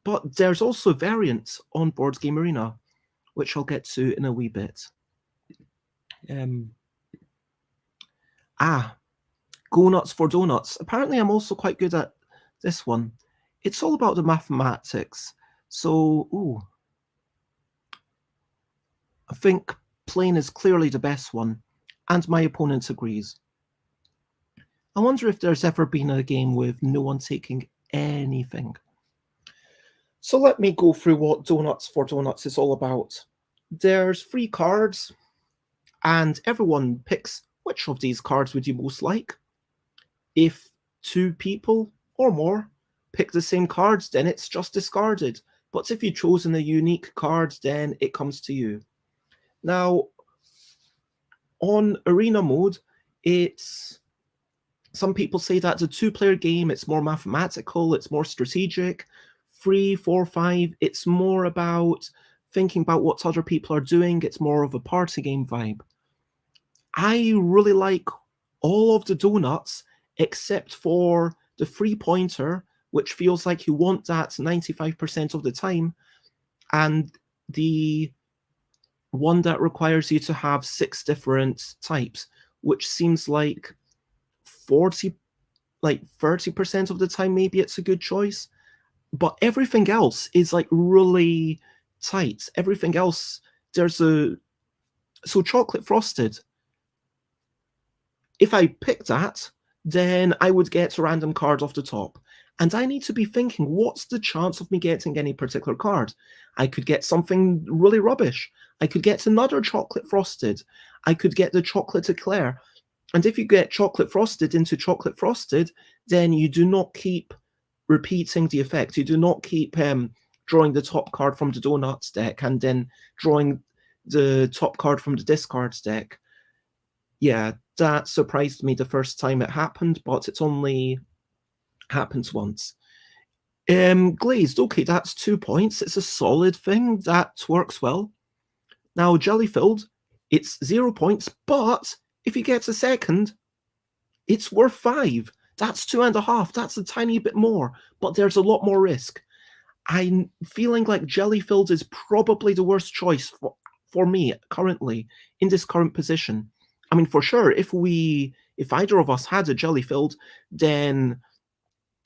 But there's also variants on Board Game Arena, which I'll get to in a wee bit. Go Nuts for Donuts. Apparently I'm also quite good at this one. It's all about the mathematics. So, I think plain is clearly the best one, and my opponent agrees. I wonder if there's ever been a game with no one taking anything. So let me go through what Donuts for Donuts is all about. There's 3 cards, and everyone picks which of these cards would you most like. If 2 people or more pick the same cards, then it's just discarded. But if you've chosen a unique card, then it comes to you. Now, on arena mode, some people say that's a 2-player game, it's more mathematical, it's more strategic. 3, 4, 5, it's more about thinking about what other people are doing, it's more of a party game vibe. I really like all of the donuts except for the 3-pointer, which feels like you want that 95% of the time, and the one that requires you to have 6 different types, which seems like 30% of the time maybe it's a good choice. But everything else is like really tight. Everything else, so chocolate frosted. If I pick that, then I would get a random card off the top. And I need to be thinking, what's the chance of me getting any particular card? I could get something really rubbish. I could get another chocolate frosted. I could get the chocolate eclair. And if you get chocolate frosted into chocolate frosted, then you do not keep repeating the effect. You do not keep drawing the top card from the donuts deck and then drawing the top card from the discards deck. Yeah, that surprised me the first time it happened, but it only happens once. Glazed, okay, that's 2 points. It's a solid thing. That works well. Now, jelly-filled, it's 0 points, but if you get a second, it's worth 5. That's 2.5. That's a tiny bit more, but there's a lot more risk. I'm feeling like jelly-filled is probably the worst choice for me currently in this current position. I mean, for sure, if either of us had a jelly-filled, then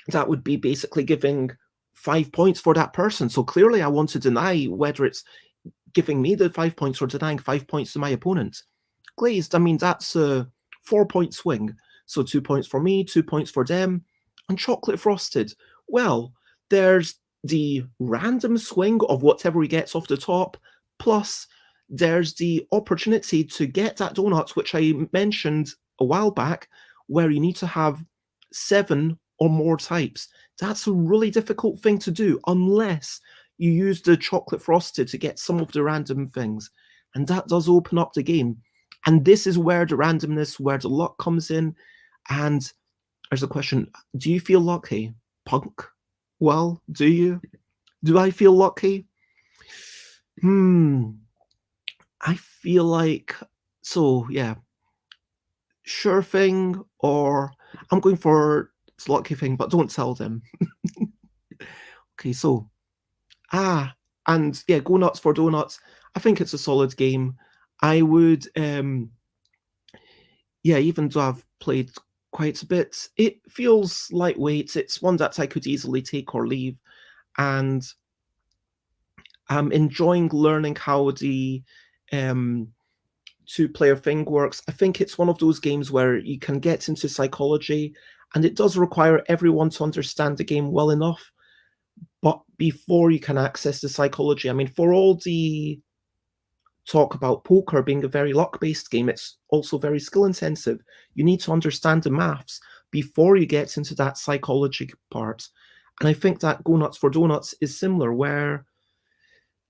that would be basically giving 5 points for that person. So clearly I want to deny whether it's giving me the 5 points or denying 5 points to my opponent. Glazed, I mean, that's a 4-point swing. So 2 points for me, 2 points for them. And chocolate frosted, well, there's the random swing of whatever he gets off the top, plus there's the opportunity to get that donut, which I mentioned a while back, where you need to have 7 or more types. That's a really difficult thing to do unless you use the chocolate frosted to get some of the random things. And that does open up the game. And this is where the randomness, where the luck comes in. And there's a question, do you feel lucky, Punk? Well, do you? Do I feel lucky? I feel like, so yeah, sure thing, or I'm going for lucky thing, but don't tell them. Okay, so and yeah, Go Nuts for Donuts. I think it's a solid game. I would even though I've played quite a bit, it feels lightweight. It's one that I could easily take or leave, and I'm enjoying learning how the two-player thing works. I think it's one of those games where you can get into psychology, and it does require everyone to understand the game well enough. But before you can access the psychology, I mean, for all the talk about poker being a very luck-based game, it's also very skill-intensive. You need to understand the maths before you get into that psychology part. And I think that Go Nuts for Donuts is similar,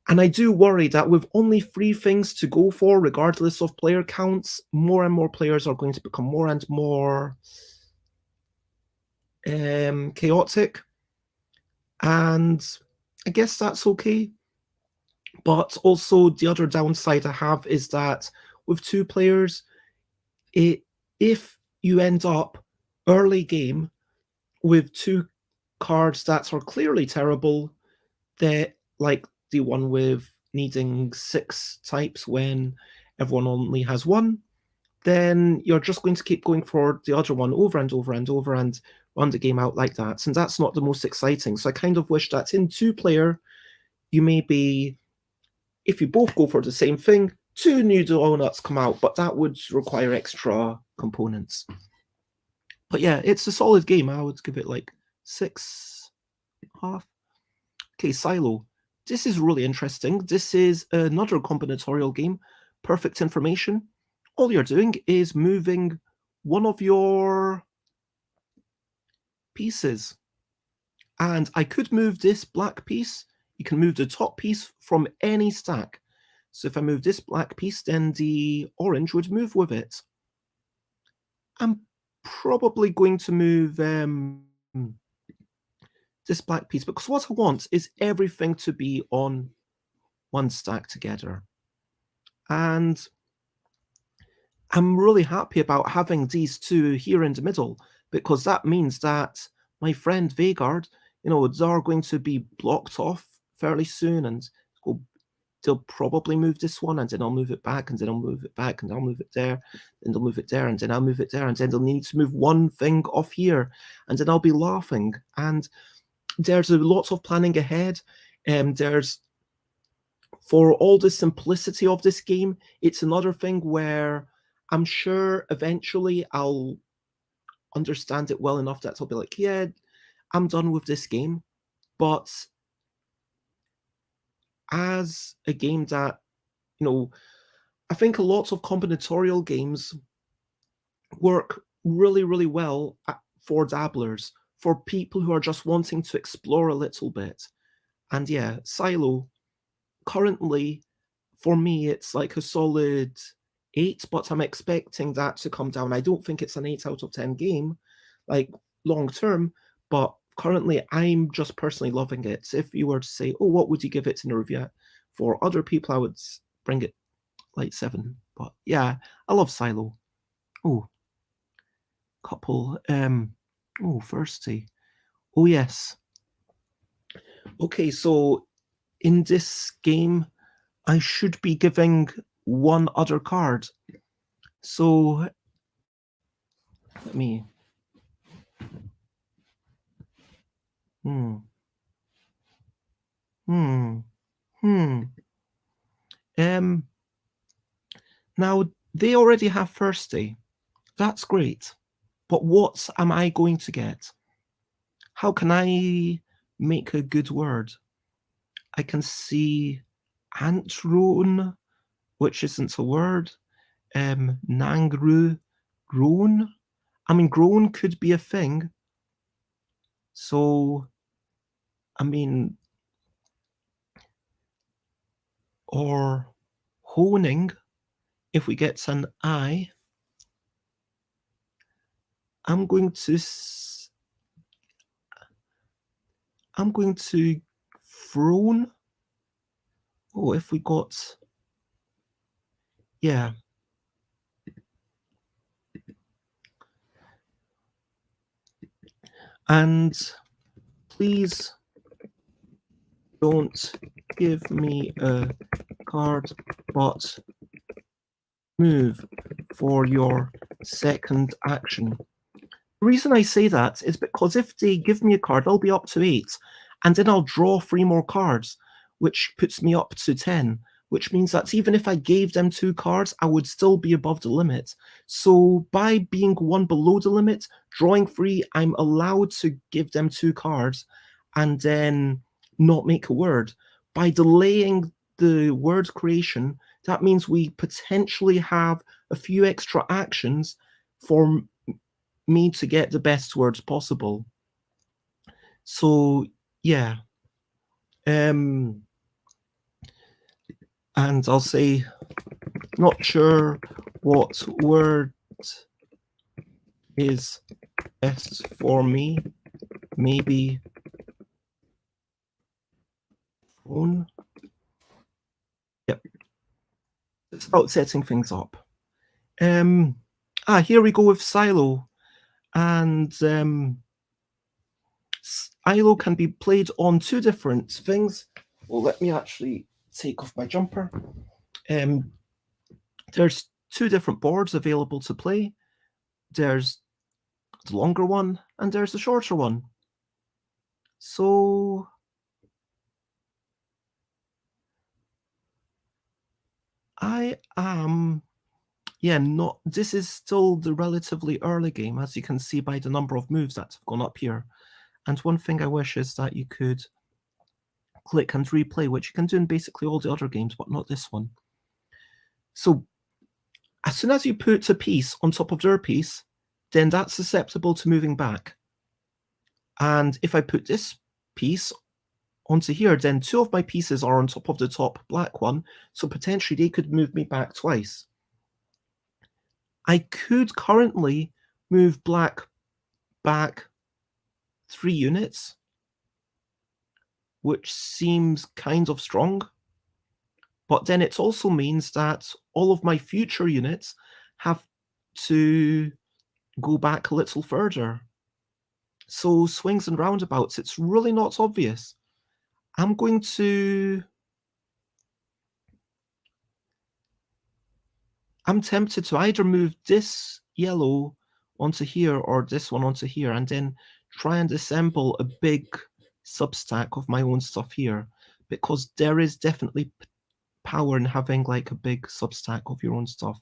and I do worry that with only 3 things to go for, regardless of player counts, more and more players are going to become more and more chaotic. And I guess that's okay. But also the other downside I have is that with 2 players, if you end up early game with 2 cards that are clearly terrible, like the one with needing 6 types when everyone only has 1, then you're just going to keep going for the other one over and over and over and run the game out like that. And that's not the most exciting. So I kind of wish that in 2-player, you maybe, if you both go for the same thing, 2 new donuts come out, but that would require extra components. But yeah, it's a solid game. I would give it like 6.5. Okay, Silo. This is really interesting. This is another combinatorial game. Perfect information. All you're doing is moving one of your pieces. And I could move this black piece. You can move the top piece from any stack. So if I move this black piece, then the orange would move with it. I'm probably going to move this black piece, because what I want is everything to be on one stack together. And I'm really happy about having these 2 here in the middle, because that means that my friend Vegard, they're going to be blocked off fairly soon, and they'll probably move this one, and then I'll move it back, and then I'll move it back, and I'll move it there, and they'll move it there, and then I'll move it there, and then they'll need to move one thing off here, and then I'll be laughing. And there's a lot of planning ahead. For all the simplicity of this game, it's another thing where I'm sure eventually I'll understand it well enough that I'll be like, yeah, I'm done with this game. But as a game that, I think a lot of combinatorial games work really, really well for dabblers, for people who are just wanting to explore a little bit. And yeah, Silo, currently, for me, it's like a solid 8, but I'm expecting that to come down. I don't think it's an 8 out of 10 game, like long term, but currently I'm just personally loving it. If you were to say, oh, what would you give it in a review? For other people, I would bring it like 7. But yeah, I love Silo. Oh, couple. Thirsty. Oh, yes. Okay, so in this game, I should be giving one other card. So let me. Hmm. Hmm. Hmm. Now they already have Thirsty. That's great. But what am I going to get? How can I make a good word? I can see Antrone, which isn't a word. Nangru, groan. I mean, groan could be a thing. So, I mean, or honing, if we get an I, I'm going to thrown. Oh, if we got, yeah. And please don't give me a card, but move for your second action. The reason I say that is because if they give me a card, I'll be up to 8, and then I'll draw 3 more cards, which puts me up to 10, which means that even if I gave them 2 cards, I would still be above the limit. So by being 1 below the limit, drawing 3, I'm allowed to give them 2 cards and then not make a word. By delaying the word creation, that means we potentially have a few extra actions for me to get the best words possible. So yeah. And I'll say, not sure what word is best for me. Maybe phone. Yep. Let's start setting things up. Here we go with silo. And silo can be played on 2 different things. Well, let me actually take off my jumper. There's 2 different boards available to play. There's the longer one and there's the shorter one. So I am, this is still the relatively early game, as you can see by the number of moves that have gone up here. And one thing I wish is that you could click and replay, which you can do in basically all the other games, but not this one. So as soon as you put a piece on top of their piece, then that's susceptible to moving back. And if I put this piece onto here, then 2 of my pieces are on top of the top black one, so potentially they could move me back twice. I could currently move black back 3 units, which seems kind of strong, but then it also means that all of my future units have to go back a little further. So swings and roundabouts, it's really not obvious. I'm tempted to either move this yellow onto here or this one onto here, and then try and assemble a big substack of my own stuff here, because there is definitely power in having like a big substack of your own stuff.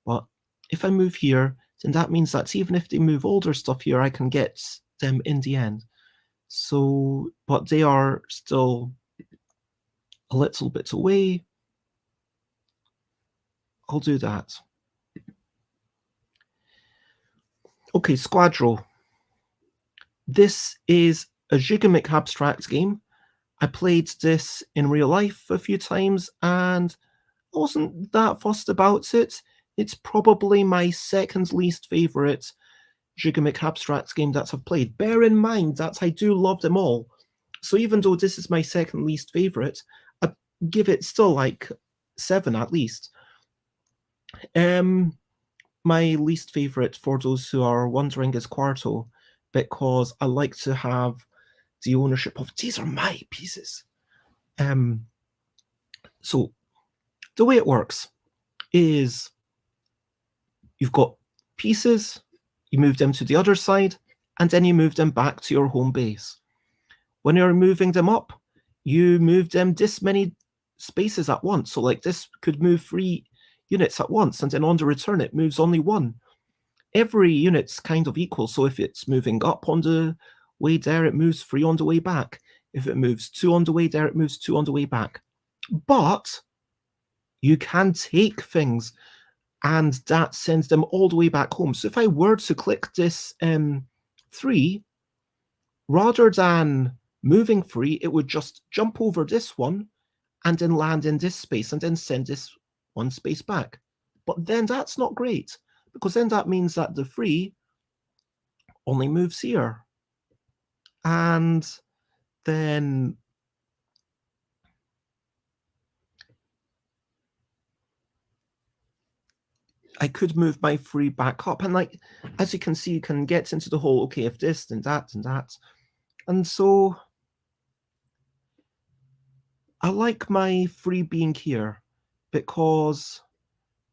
But if I move here, then that means that even if they move older stuff here, I can get them in the end. So, but they are still a little bit away. I'll do that. Okay, Squadro. This is a gigamic abstract game. I played this in real life a few times and I wasn't that fussed about it. It's probably my second least favorite gigamic abstract game that I've played. Bear in mind that I do love them all. So even though this is my second least favorite, I give it still like 7 at least. My least favorite, for those who are wondering, is Quarto, because I like to have the ownership of these are my pieces. So the way it works is you've got pieces, you move them to the other side, and then you move them back to your home base. When you're moving them up, you move them this many spaces at once. So like this could move 3 units at once, and then on the return it moves only 1. Every unit's kind of equal, so if it's moving up on the way there, it moves 3 on the way back. If it moves 2 on the way there, it moves 2 on the way back. But you can take things, and that sends them all the way back home. So if I were to click this 3, rather than moving 3, it would just jump over this one and then land in this space and then send this 1 space back. But then that's not great, because then that means that the 3 only moves here. And then I could move my 3 back up, and like, as you can see, you can get into the whole, okay, if this, then that, and that. And so I like my 3 being here, because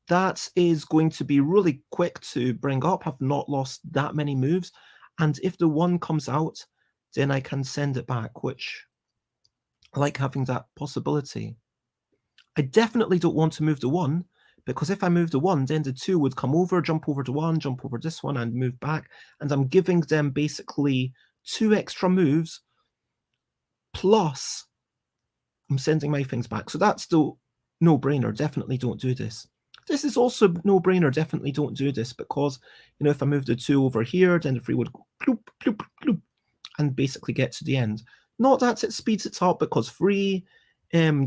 that is going to be really quick to bring up. I've not lost that many moves. And if the 1 comes out, then I can send it back, which I like having that possibility. I definitely don't want to move the 1, because if I move the 1, then the 2 would come over, jump over the 1, jump over this one, and move back. And I'm giving them basically 2 extra moves, plus I'm sending my things back. So that's the no-brainer. Definitely don't do this. This is also no-brainer. Definitely don't do this, because, you know, if I move the 2 over here, then the 3 would go ploop, ploop, ploop, and basically get to the end. Not that it speeds it up, because 3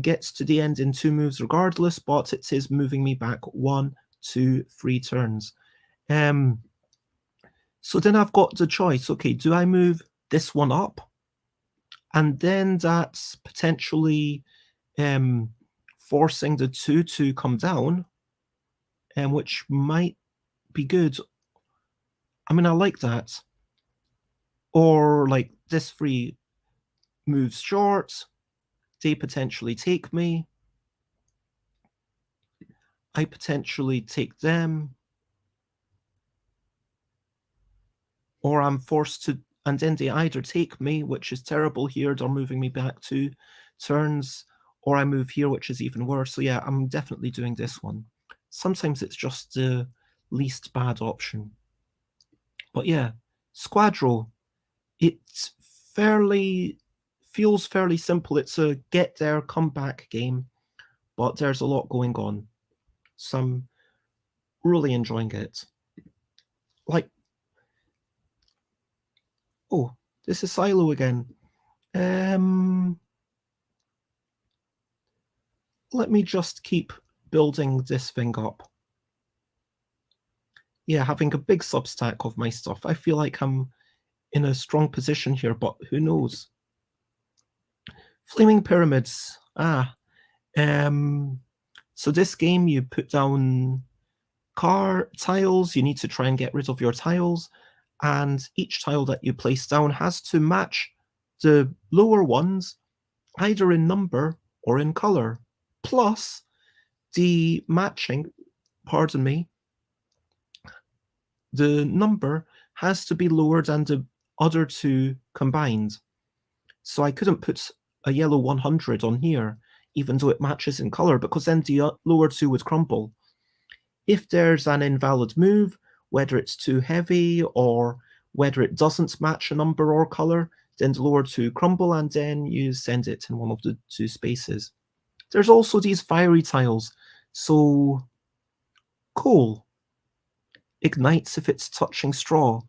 gets to the end in 2 moves regardless, but it is moving me back 1, 2, 3 turns. So then I've got the choice. Okay, do I move this one up? And then that's potentially forcing the 2 to come down, which might be good. I mean, I like that. Or like this 3 moves short, they potentially take me, I potentially take them, or I'm forced to, and then they either take me, which is terrible here, they're moving me back 2 turns, or I move here, which is even worse. So yeah, I'm definitely doing this one. Sometimes it's just the least bad option. But yeah, Squadro, it feels fairly simple. It's a get there, come back game, but there's a lot going on. So I'm really enjoying it. Like, oh, this is Silo again. Let me just keep building this thing up. Yeah, having a big substack of my stuff. I feel like I'm in a strong position here, but who knows? Flaming Pyramids. So this game, you put down car tiles, you need to try and get rid of your tiles, and each tile that you place down has to match the lower ones, either in number or in color. Plus, the matching, pardon me, the number has to be lower than the other 2 combined. So I couldn't put a yellow 100 on here, even though it matches in color, because then the lower 2 would crumble. If there's an invalid move, whether it's too heavy or whether it doesn't match a number or color, then the lower 2 crumble, and then you send it in one of the 2 spaces. There's also these fiery tiles. So coal ignites if it's touching straw,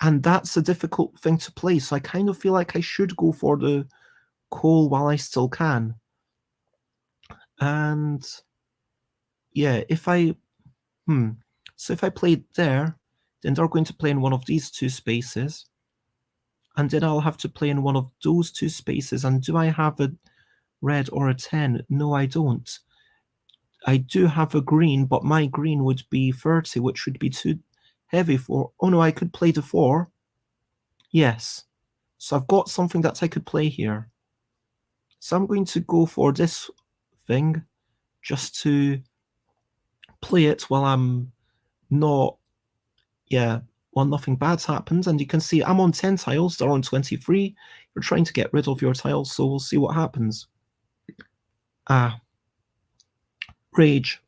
and that's a difficult thing to play. So I kind of feel like I should go for the coal while I still can. And yeah, if I so if I played there, then they're going to play in one of these 2 spaces, and then I'll have to play in one of those 2 spaces. And do I have a red or a 10? No, I don't. I do have a green, but my green would be 30, which would be too heavy for... Oh no, I could play the 4. Yes. So I've got something that I could play here. So I'm going to go for this thing, just to play it while I'm not... Yeah, well, nothing bad's happened. And you can see I'm on 10 tiles, they're on 23. You're trying to get rid of your tiles, so we'll see what happens. Rage.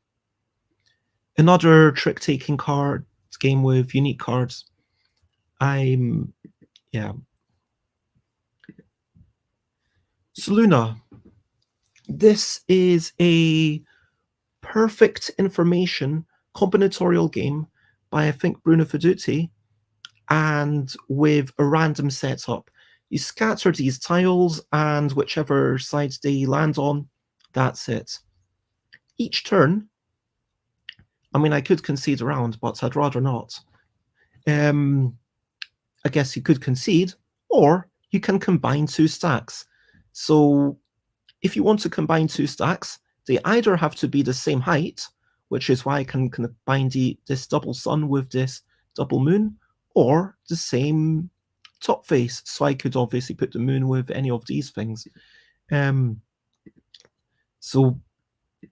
Another trick-taking card game with unique cards. Yeah. Soluna. This is a perfect information combinatorial game by, I think, Bruno Feduti, and with a random setup. You scatter these tiles, and whichever side they land on, that's it. Each turn, I mean, I could concede a round, but I'd rather not. I guess you could concede, or you can combine 2 stacks. So if you want to combine 2 stacks, they either have to be the same height, which is why I can combine this double sun with this double moon, or the same top face. So I could obviously put the moon with any of these things. So you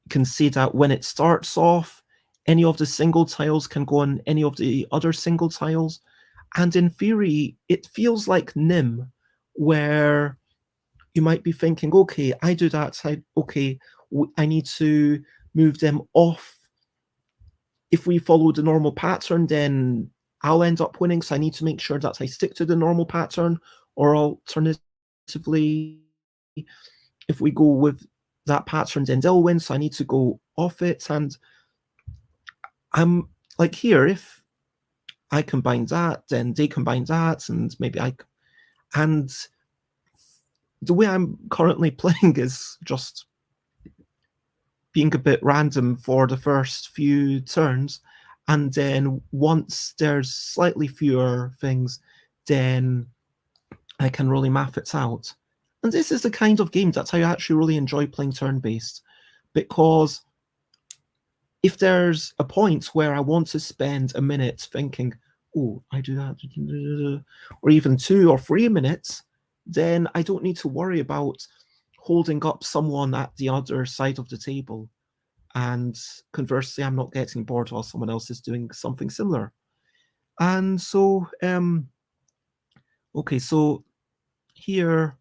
can see that when it starts off, any of the single tiles can go on any of the other single tiles. And in theory, it feels like Nim, where you might be thinking, okay, I do that side, okay, I need to move them off. If we follow the normal pattern, then I'll end up winning, so I need to make sure that I stick to the normal pattern, or alternatively, if we go with that pattern, then they'll win, so I need to go off it. And I'm like, here, if I combine that, then they combine that, and maybe and the way I'm currently playing is just being a bit random for the first few turns, and then once there's slightly fewer things, then I can really math it out. And this is the kind of game that I actually really enjoy playing turn-based, because if there's a point where I want to spend a minute thinking, oh, I do that, or even 2 or 3 minutes, then I don't need to worry about holding up someone at the other side of the table. And conversely, I'm not getting bored while someone else is doing something similar. And so, okay, so here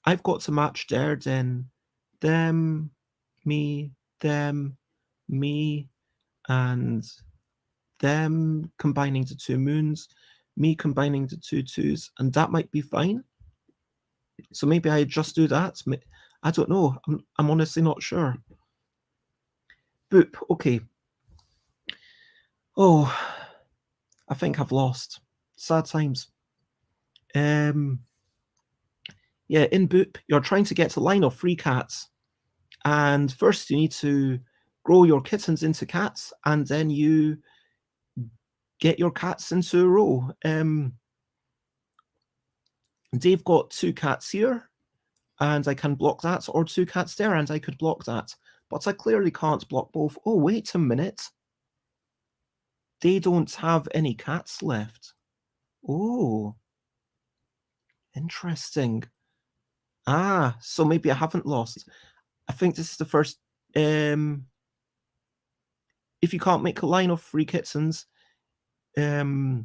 I've got to match there, then them, me, and them combining the 2 moons, me combining the 2 twos, and that might be fine. So maybe I just do that. I don't know. I'm honestly not sure. Boop. Okay. Oh, I think I've lost. Sad times. Yeah, in Boop, you're trying to get a line of 3 cats. And first you need to grow your kittens into cats, and then you get your cats into a row. They've got 2 cats here, and I can block that, or 2 cats there, and I could block that. But I clearly can't block both. Oh, wait a minute. They don't have any cats left. Oh, interesting. Ah, so maybe I haven't lost. I think this is the first. If you can't make a line of 3 kittens, a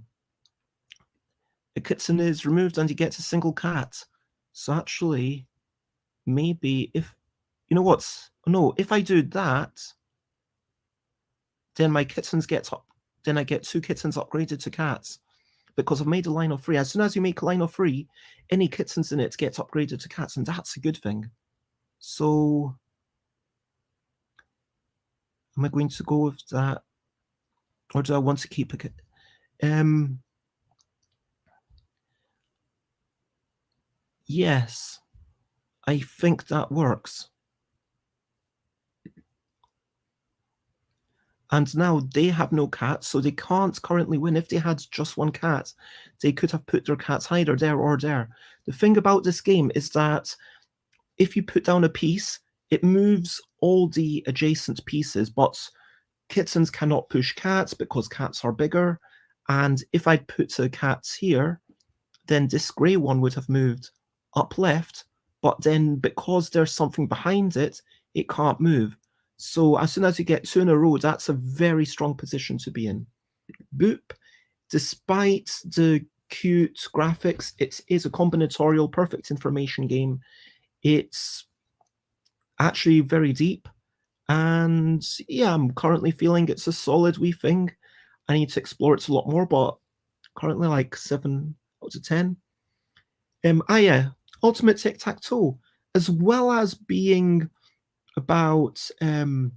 kitten is removed and you get a single cat. So actually, maybe if you know what? No, if I do that, then my kittens get up. Then I get 2 kittens upgraded to cats, because I've made a line of 3. As soon as you make a line of 3, any kittens in it get upgraded to cats, and that's a good thing. So am I going to go with that, or do I want to keep a kit? Yes, I think that works. And now they have no cats, so they can't currently win. If they had just 1 cat, they could have put their cats either there or there. The thing about this game is that if you put down a piece, it moves all the adjacent pieces, but kittens cannot push cats because cats are bigger. And if I put a cat here, then this grey one would have moved up left, but then because there's something behind it, it can't move. So as soon as you get 2 in a row, that's a very strong position to be in. Boop. Despite the cute graphics, it is a combinatorial perfect information game. It's actually very deep. And yeah, I'm currently feeling it's a solid wee thing. I need to explore it a lot more, but currently like 7 out of 10. Yeah, Ultimate Tic-Tac-Toe, as well as being about, why am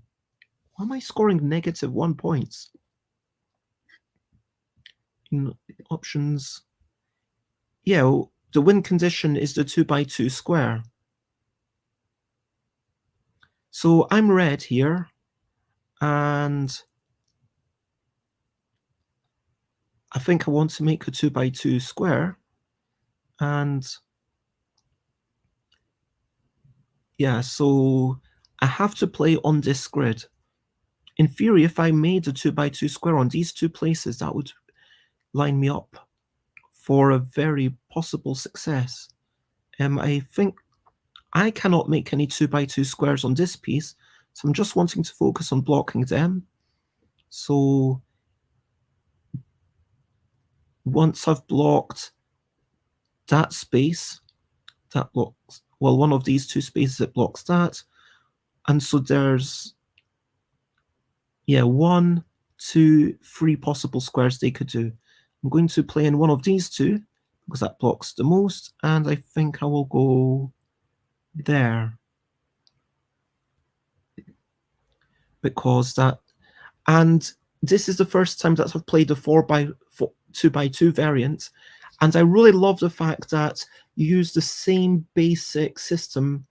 I scoring -1 points? In options, yeah, the win condition is the 2x2 square. So I'm red here, and I think I want to make a 2x2 square, and yeah, so I have to play on this grid. in theory, if I made a 2x2 square on these two places, that would line me up for a very possible success. I think I cannot make any 2x2 squares on this piece, so I'm just wanting to focus on blocking them. So once I've blocked that space, that blocks, well, one of these two spaces, it blocks that. And so there's, yeah, 1, 2, 3 possible squares they could do. I'm going to play in one of these two because that blocks the most, and I think I will go there because that, and this is the first time that I've played a 2x2 variant, and I really love the fact that you use the same basic system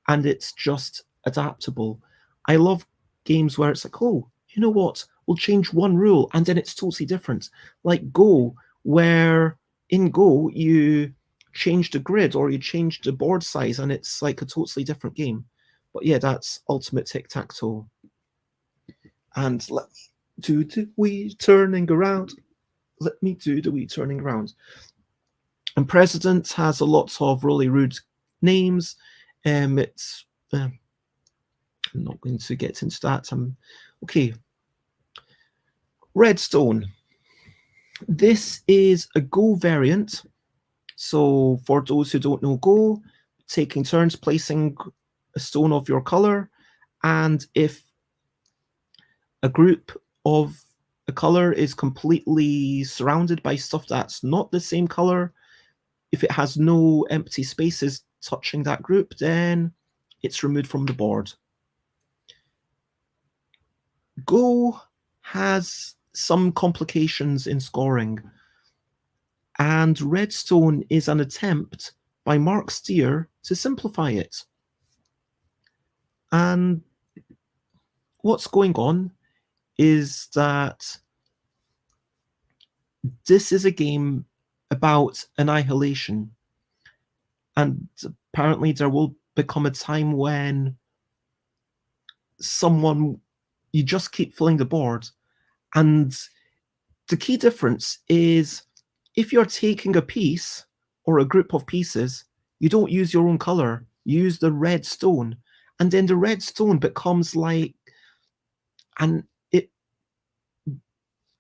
and it's just adaptable. I love games where it's like, oh, you know what, we'll change one rule and then it's totally different. Like Go, where in Go you change the grid or you change the board size and it's like a totally different game. But yeah, that's Ultimate Tic-Tac-Toe. And let me do the wee turning around. Let me do the wee turning around. And President has a lot of really rude names. It's I'm not going to get into that. Okay. Redstone. This is a Go variant. So for those who don't know Go, taking turns placing a stone of your color, and if a group of a color is completely surrounded by stuff that's not the same color, if it has no empty spaces touching that group, then it's removed from the board. Go has some complications in scoring, and Redstone is an attempt by Mark Steer to simplify it. And what's going on is that this is a game about annihilation, and apparently there will become a time when you just keep filling the board. And the key difference is if you're taking a piece or a group of pieces, you don't use your own color, you use the red stone. And then the red stone becomes like, and it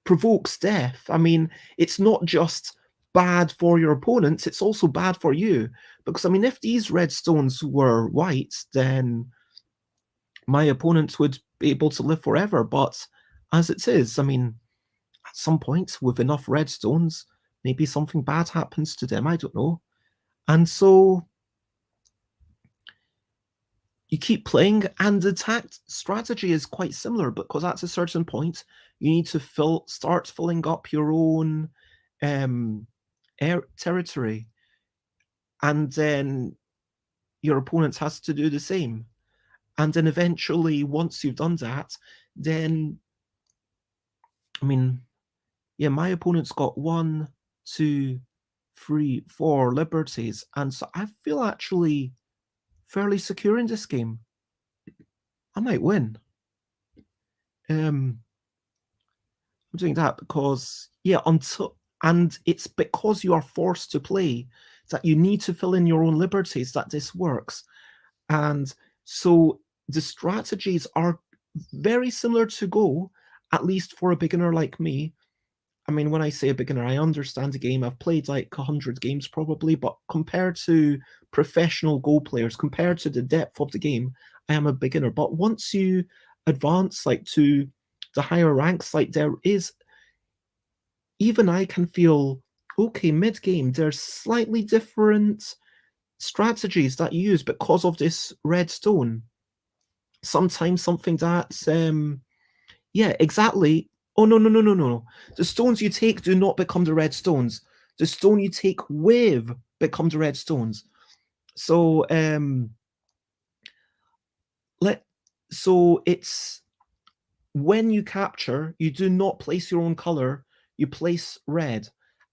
provokes death. I mean, it's not just bad for your opponents, it's also bad for you. Because, I mean, if these red stones were white, then my opponents would be able to live forever. But as it is, I mean, at some point, with enough red stones, maybe something bad happens to them, I don't know. And so you keep playing, and the attack strategy is quite similar, because at a certain point, you need to start filling up your own territory, and then your opponent has to do the same. And then eventually, once you've done that, then, I mean, yeah, my opponent's got 1, 2, 3, 4 liberties, and so I feel actually fairly secure in this game. I might win. I'm doing that because, yeah, and it's because you are forced to play that you need to fill in your own liberties that this works. And so the strategies are very similar to Go, at least for a beginner like me. I mean, when I say a beginner, I understand the game. I've played like 100 games probably, but compared to professional Go players, compared to the depth of the game, I am a beginner. But once you advance like to the higher ranks, like there is, even I can feel, okay, mid-game, there's slightly different strategies that you use because of this red stone. Sometimes something that's, yeah, exactly. Oh, no, no, no, no, no. The stones you take do not become the red stones. The stone you take with become the red stones. So, it's when you capture, you do not place your own color, you place red.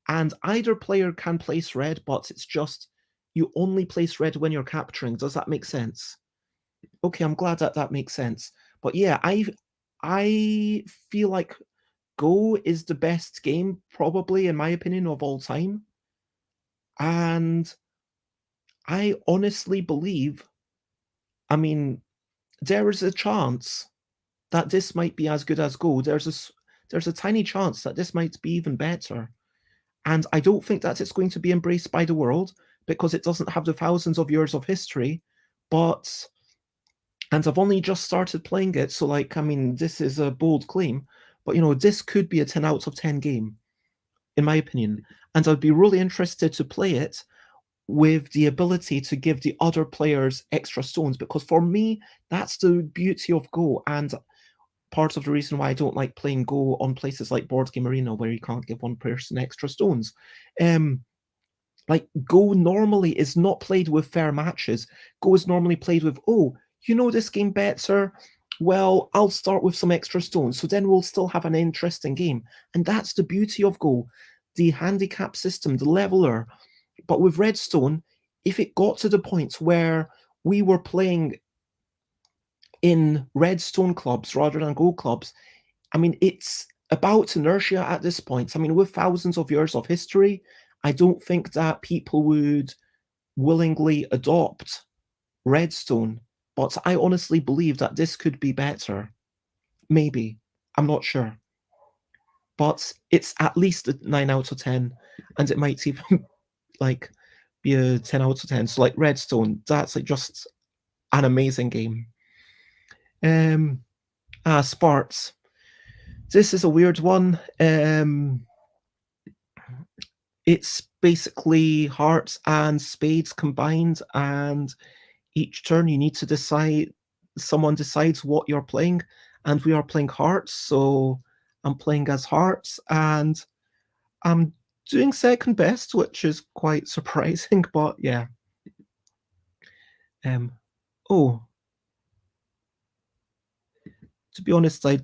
And either player can place red, but it's just you only place red when you're capturing. Does that make sense? Okay, I'm glad that that makes sense. But yeah, I feel like Go is the best game, probably, in my opinion, of all time. And I honestly believe, I mean, there is a chance that this might be as good as Go. There's a tiny chance that this might be even better. And I don't think that it's going to be embraced by the world because it doesn't have the thousands of years of history. But, and I've only just started playing it, so like, I mean, this is a bold claim, but this could be a 10 out of 10 game, in my opinion. And I'd be really interested to play it with the ability to give the other players extra stones, because for me, that's the beauty of Go. And part of the reason why I don't like playing Go on places like Board Game Arena, where you can't give one person extra stones. Like, Go normally is not played with fair matches. Go is normally played with, oh, this game better? Well, I'll start with some extra stones, so then we'll still have an interesting game. And that's the beauty of Go. The handicap system, the leveler. But with Redstone, if it got to the point where we were playing in Redstone clubs rather than Go clubs, I mean, it's about inertia at this point. I mean, with thousands of years of history, I don't think that people would willingly adopt Redstone. But I honestly believe that this could be better. Maybe. I'm not sure. But it's at least a 9 out of 10. And it might even like be a 10 out of 10. So like Redstone, that's like just an amazing game. Sparks. This is a weird one. It's basically hearts and spades combined, and each turn you need to decide, someone decides what you're playing, and we are playing hearts, so I'm playing as hearts, and I'm doing second best, which is quite surprising, but yeah. Oh, to be honest, I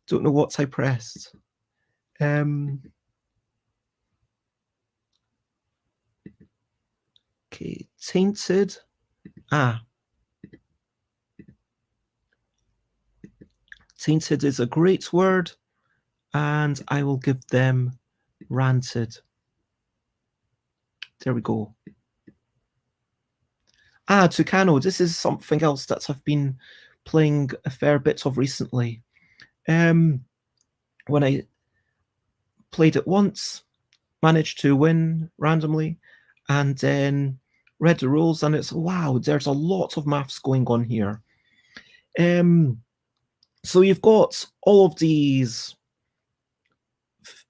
don't know what I pressed. Okay, tainted. Tainted is a great word, and I will give them ranted. There we go. Tucano. This is something else that I've been playing a fair bit of recently. When I played it once, managed to win randomly, and then read the rules, and it's, wow, there's a lot of maths going on here. So you've got all of these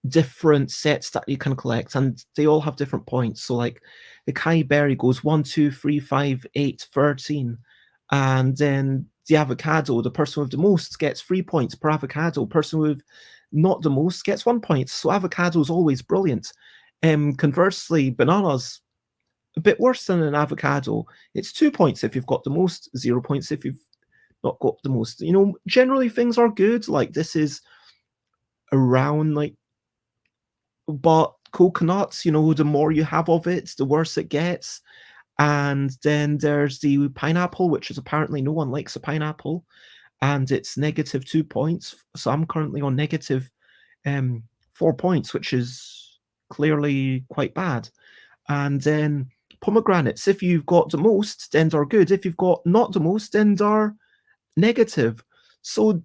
different sets that you can collect, and they all have different points. So like the Kai Berry goes 1, 2, 3, 5, 8, 13. And then the avocado, the person with the most gets 3 points per avocado. Person with not the most gets 1 point. So avocado is always brilliant. Conversely, bananas, a bit worse than an avocado. It's 2 points if you've got the most, 0 points if you've not got the most. Generally things are good. Like, this is around like, but coconuts, the more you have of it, the worse it gets. And then there's the pineapple, which is apparently no one likes a pineapple, and it's negative 2 points. So I'm currently on negative 4 points, which is clearly quite bad. And then pomegranates, if you've got the most, then they're good. If you've got not the most, then they're negative. So,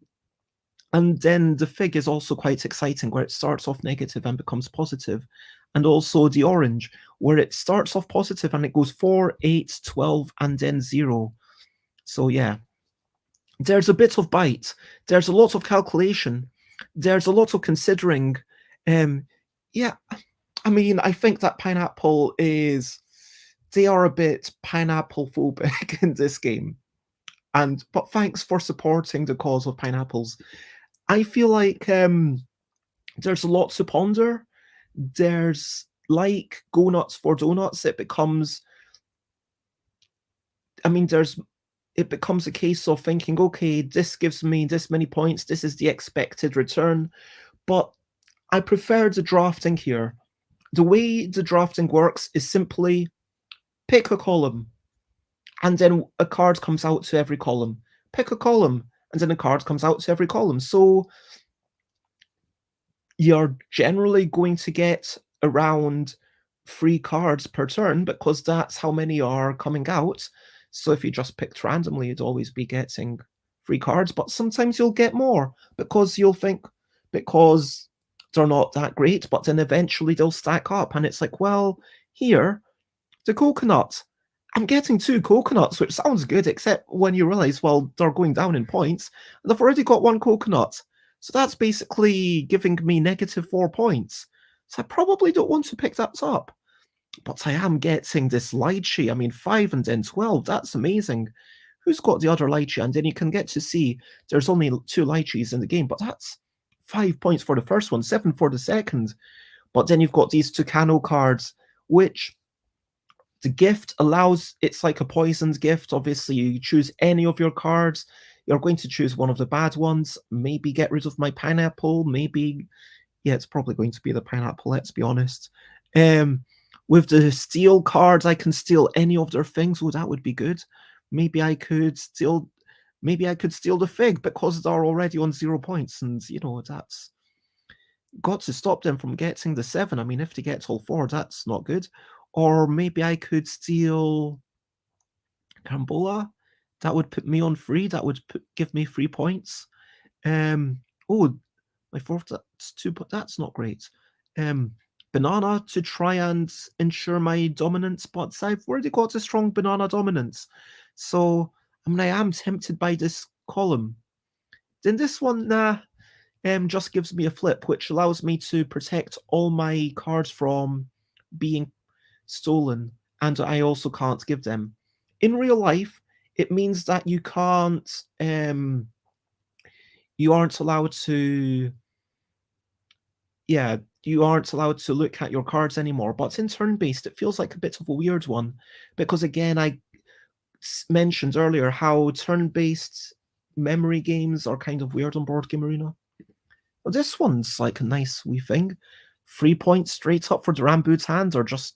and then the fig is also quite exciting, where it starts off negative and becomes positive. And also the orange, where it starts off positive and it goes 4, 8, 12, and then 0. So yeah, there's a bit of bite. There's a lot of calculation. There's a lot of considering. Yeah, I mean, I think that pineapple they are a bit pineapple phobic in this game. But thanks for supporting the cause of pineapples. I feel like there's a lot to ponder. There's like Go Nuts for Donuts. It becomes a case of thinking, okay, this gives me this many points. This is the expected return. But I prefer the drafting here. The way the drafting works is simply pick a column, and then a card comes out to every column. Pick a column, and then a card comes out to every column. So you're generally going to get around 3 cards per turn because that's how many are coming out. So if you just picked randomly, you'd always be getting 3 cards, but sometimes you'll get more because you'll think because they're not that great, but then eventually they'll stack up, and it's like, well, here, the coconut. I'm getting 2 coconuts, which sounds good, except when you realize, well, they're going down in points, and I've already got 1 coconut. So that's basically giving me -4 points. So I probably don't want to pick that up. But I am getting this lychee. I mean, 5 and then 12. That's amazing. Who's got the other lychee? And then you can get to see there's only 2 lychees in the game, but that's 5 points for the first one, 7 for the second. But then you've got these Tucano cards, which the gift allows, it's like a poisoned gift. Obviously, you choose any of your cards. You're going to choose one of the bad ones. Maybe get rid of my pineapple. Maybe, yeah, it's probably going to be the pineapple, let's be honest. With the steal cards, I can steal any of their things. Oh, that would be good. Maybe I could steal the fig because they're already on 0 points, and that's got to stop them from getting the 7. I mean, if they get all 4, that's not good. Or maybe I could steal Carambola. That would put me on 3. That would give me 3 points. Oh, my 4th, that's 2, but that's not great. Banana to try and ensure my dominance, but I've already got a strong banana dominance. So, I mean, I am tempted by this column. Then this one, just gives me a flip, which allows me to protect all my cards from being stolen, and I also can't give them. In real life, it means that you can't, you aren't allowed to, you aren't allowed to look at your cards anymore. But in turn-based, it feels like a bit of a weird one, because again, I mentioned earlier how turn-based memory games are kind of weird on Board Game Arena. Well, this one's like a nice wee thing. 3 points straight up for the Rambutan, or just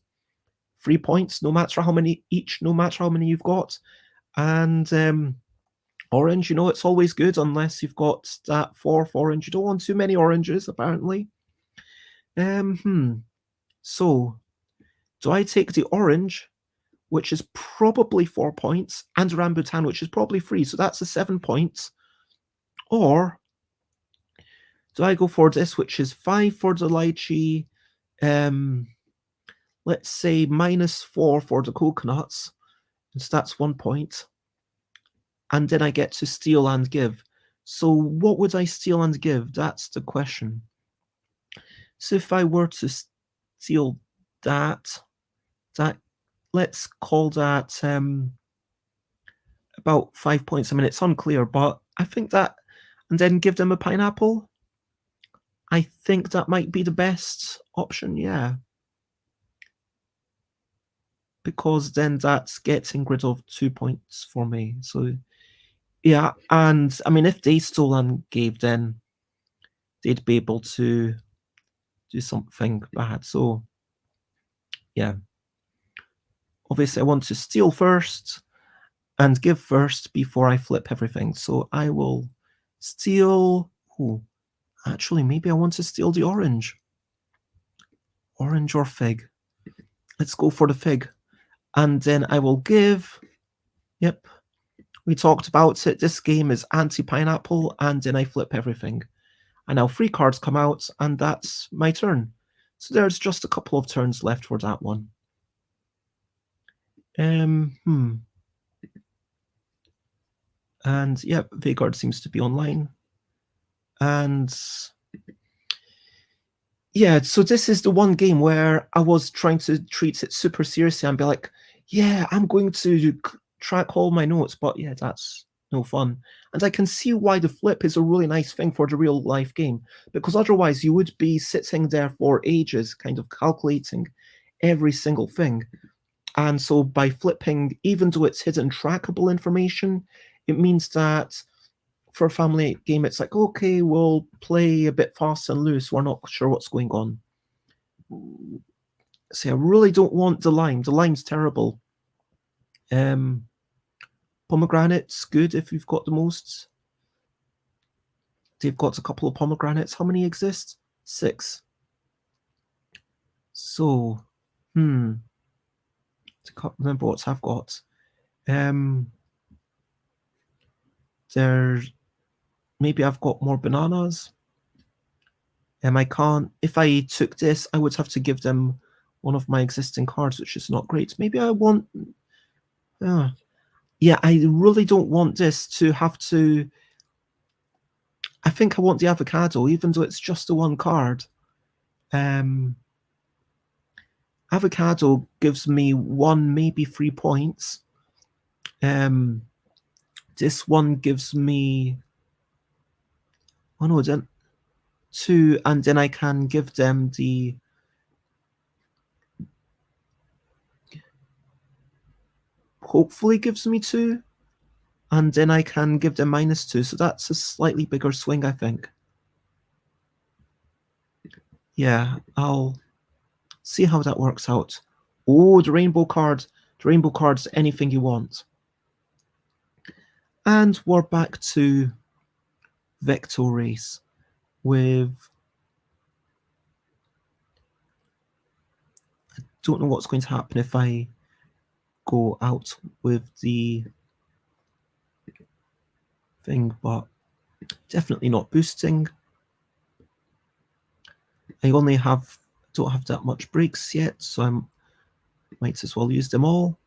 3 points, no matter how many each, no matter how many you've got. And orange, it's always good unless you've got that 4th orange. You don't want too many oranges, apparently. So, do I take the orange, which is probably 4 points, and Rambutan, which is probably 3, so that's a 7 points? Or do I go for this, which is 5 for the lychee, let's say -4 for the coconuts, so that's 1 point, and then I get to steal and give. So what would I steal and give? That's the question. So if I were to steal that, let's call that about 5 points. I mean, it's unclear, but I think that, and then give them a pineapple. I think that might be the best option, yeah. Because then that's getting rid of 2 points for me. So, yeah, and I mean, if they stole and gave, then they'd be able to do something bad. So, yeah. Obviously, I want to steal first and give first before I flip everything. So I will steal. Oh, actually, maybe I want to steal the orange. Orange or fig? Let's go for the fig. And then I will give. Yep. We talked about it. This game is anti-pineapple, and then I flip everything. And now 3 cards come out, and that's my turn. So there's just a couple of turns left for that one. And yeah, Vegard seems to be online. And yeah, so this is the one game where I was trying to treat it super seriously and be like, yeah, I'm going to track all my notes, but yeah, that's no fun. And I can see why the flip is a really nice thing for the real life game, because otherwise you would be sitting there for ages kind of calculating every single thing. And so by flipping, even though it's hidden trackable information, it means that for a family game, it's like, okay, we'll play a bit fast and loose. We're not sure what's going on. See, I really don't want the lime. The lime's terrible. Pomegranate's good if you've got the most. they've got a couple of pomegranates. How many exist? 6. So, I can't remember what I've got. There's maybe I've got more bananas. I can't. If I took this, I would have to give them one of my existing cards, which is not great. Maybe I want. Yeah, I really don't want this to have to. I think I want the avocado, even though it's just the one card. Avocado gives me 1, maybe 3 points. This one gives me. Oh no, then 2, and then I can give them the. Hopefully gives me 2, and then I can give them -2. So that's a slightly bigger swing, I think. Yeah, I'll see how that works out. Oh, the rainbow card. The rainbow card's anything you want. And we're back to Vektorace with. I don't know what's going to happen if I go out with the thing, but definitely not boosting. I only don't have that much breaks yet, so I might as well use them all.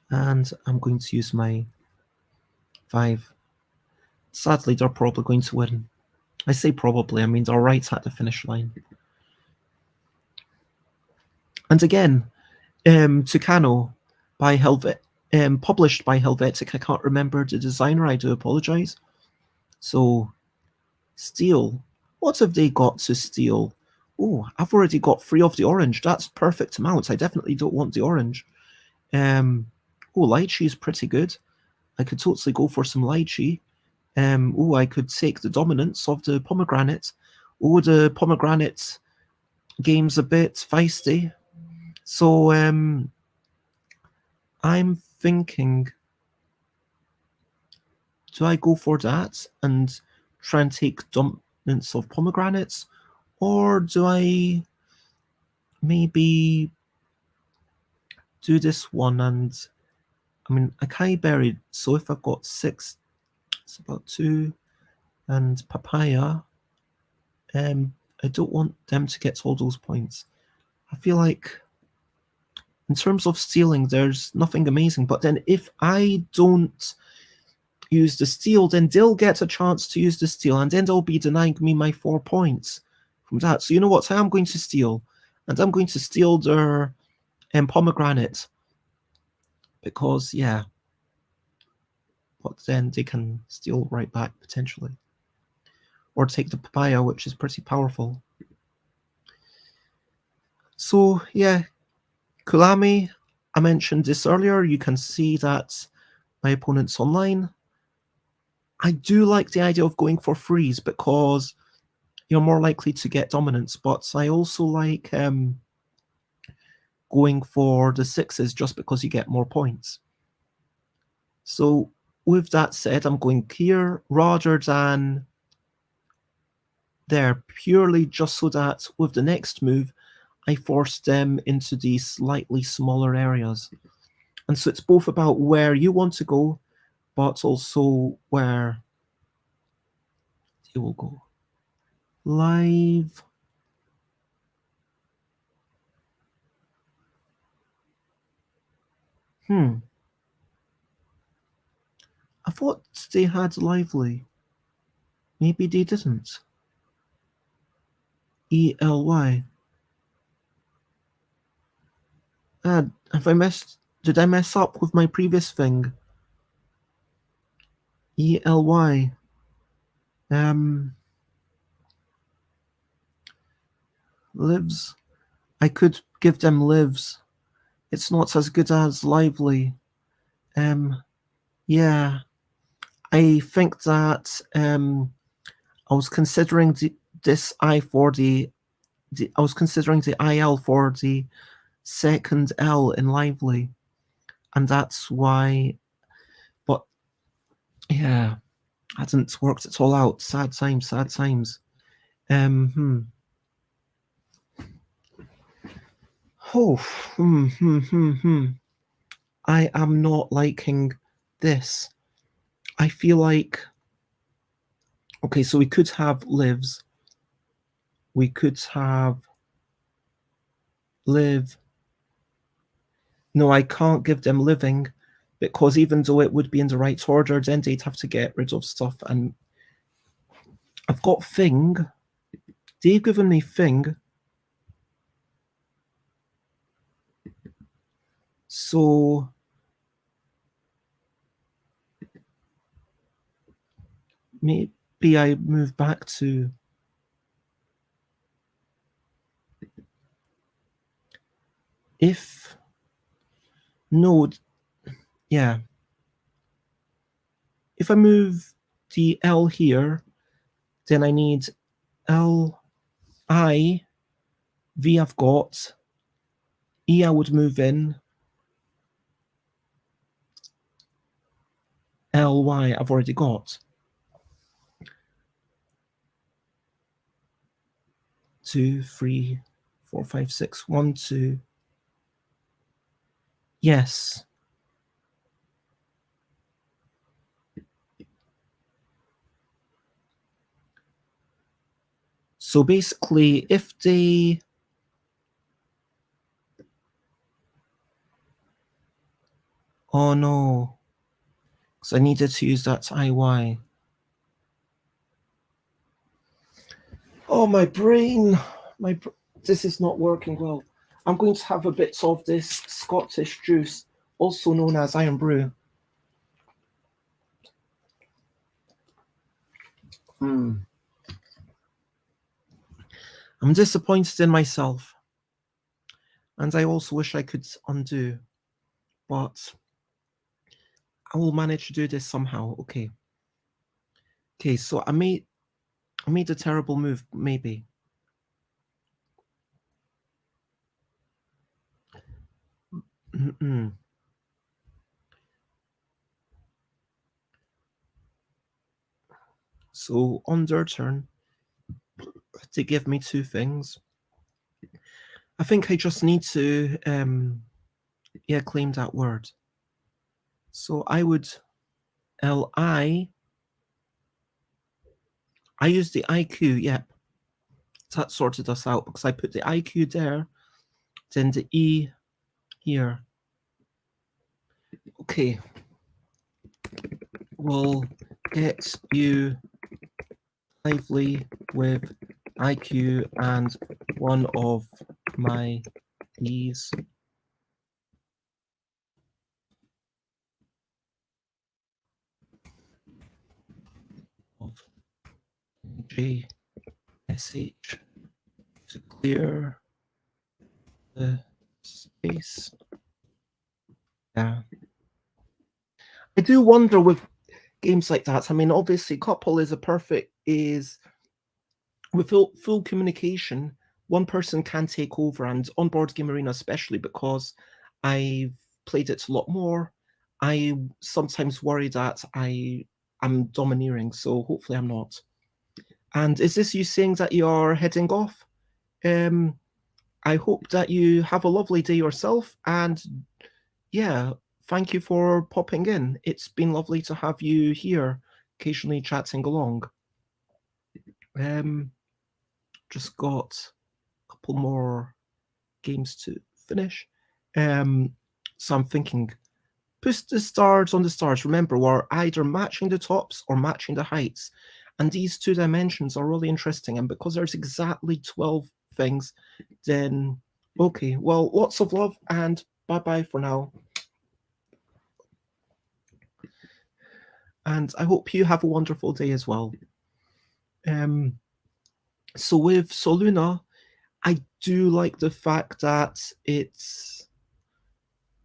And I'm going to use my 5. Sadly, they're probably going to win. I say probably, I mean they're right at the finish line. And again, Tucano by published by Helvetic. I can't remember the designer, I do apologize. So, steal. What have they got to steal? Oh, I've already got 3 of the orange. That's perfect amount. I definitely don't want the orange. Oh, lychee is pretty good. I could totally go for some lychee. Oh, I could take the dominance of the pomegranate. Oh, the pomegranate game's a bit feisty. So, I'm thinking, do I go for that and try and take dominance of pomegranates? Or do I maybe do this one and, I mean, acai berry, so if I've got 6, it's about 2, and papaya, I don't want them to get all those points. I feel like, in terms of stealing, there's nothing amazing, but then if I don't use the steal, then they'll get a chance to use the steal, and then they'll be denying me my 4 points from that. So you know what? I'm going to steal, and I'm going to steal their pomegranate, because yeah, but then they can steal right back potentially, or take the papaya, which is pretty powerful. So yeah, Kulami, I mentioned this earlier. You can see that my opponent's online. I do like the idea of going for freeze because you're more likely to get dominance, but I also like going for the 6s just because you get more points. So with that said, I'm going here rather than there, purely just so that with the next move, I force them into these slightly smaller areas. And so it's both about where you want to go, but also where you will go. Live. I thought they had lively. Maybe they didn't. ELY. Have I messed? Did I mess up with my previous thing? ELY. Lives. I could give them lives. It's not as good as lively. Yeah. I think that I was considering this I for the I was considering the IL for the second L in lively, and that's why. But yeah, Hadn't worked it all out. Sad times, sad times. Oh, I am not liking this. I feel like, okay, so we could have lives. We could have live. No, I can't give them living, because even though it would be in the right order, then they'd have to get rid of stuff. And I've got thing. They've given me thing. So maybe I move back to if node, yeah. If I move the L here, then I need L, I, V I've got, E I would move in, L, Y I've already got. 2, 3, 4, 5, 6, 1, 2. Yes. So basically, if they... Oh no. Because I needed to use that IY. Oh, my brain. This is not working well. I'm going to have a bit of this Scottish juice, also known as Iron Brew. I'm disappointed in myself. And I also wish I could undo. But I will manage to do this somehow. Okay. Okay, so I made a terrible move, maybe. So on their turn, they give me 2 things. I think I just need to claim that word. So I would LI. I use the IQ, yep. That sorted us out because I put the IQ there, then the E here. Okay. We'll get you lively with IQ and one of my E's. Of JSH to clear the space. Yeah. I do wonder with games like that. I mean, obviously, couple is with full communication. One person can take over, and on Board Game Arena, especially because I've played it a lot more, I sometimes worry that I'm domineering. So hopefully, I'm not. And is this you saying that you're heading off? I hope that you have a lovely day yourself, and yeah, thank you for popping in. It's been lovely to have you here, occasionally chatting along. Just got a couple more games to finish. So I'm thinking, put the stars on the stars. Remember, we're either matching the tops or matching the heights. And these 2 dimensions are really interesting. And because there's exactly 12 things, then okay, well, lots of love and bye-bye for now. And I hope you have a wonderful day as well. So with Soluna, I do like the fact that it's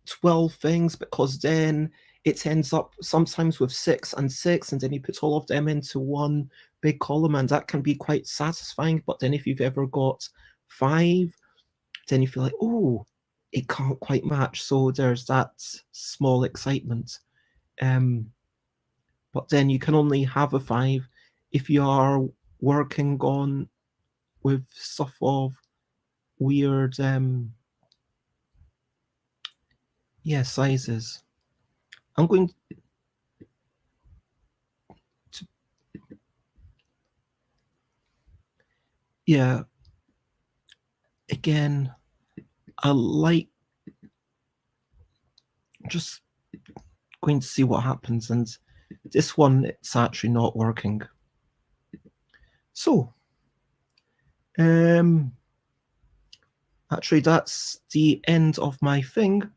12 things, because then it ends up sometimes with 6 and 6, and then you put all of them into one big column, and that can be quite satisfying. But then if you've ever got 5, then you feel like, oh, it can't quite match. So there's that small excitement. but then you can only have a 5 if you are working on with stuff of weird sizes. I'm going to, yeah, again, I like just going to see what happens, and this one, it's actually not working. So, actually, that's the end of my thing.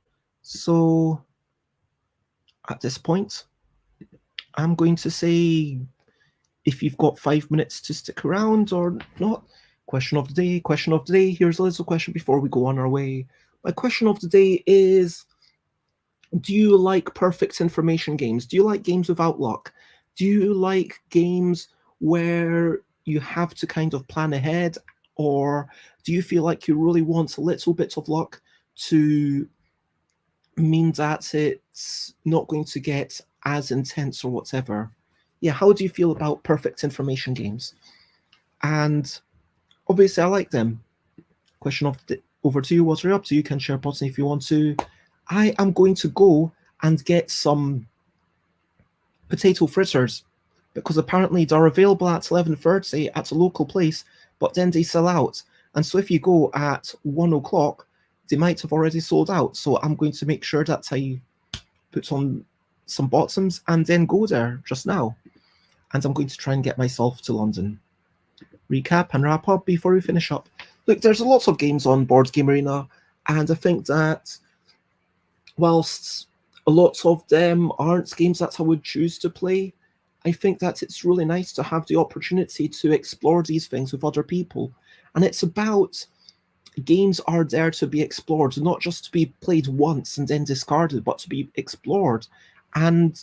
So, at this point, I'm going to say, if you've got 5 minutes to stick around or not, question of the day. Here's a little question before we go on our way. My question of the day is, do you like perfect information games? Do you like games without luck? Do you like games where you have to kind of plan ahead? Or do you feel like you really want a little bit of luck to mean that it's not going to get as intense or whatever? Yeah, how do you feel about perfect information games? And obviously, I like them. Question of over to you. What are you up to? You can share button if you want to. I am going to go and get some potato fritters because apparently they're available at 11:30 at a local place, but then they sell out. And so if you go at 1 o'clock, they might have already sold out. So I'm going to make sure that I put on some bottoms and then go there just now. And I'm going to try and get myself to London. Recap and wrap up before we finish up. Look, there's lots of games on Board Game Arena, and I think that whilst a lot of them aren't games that I would choose to play, I think that it's really nice to have the opportunity to explore these things with other people. And it's about games are there to be explored, not just to be played once and then discarded, but to be explored. And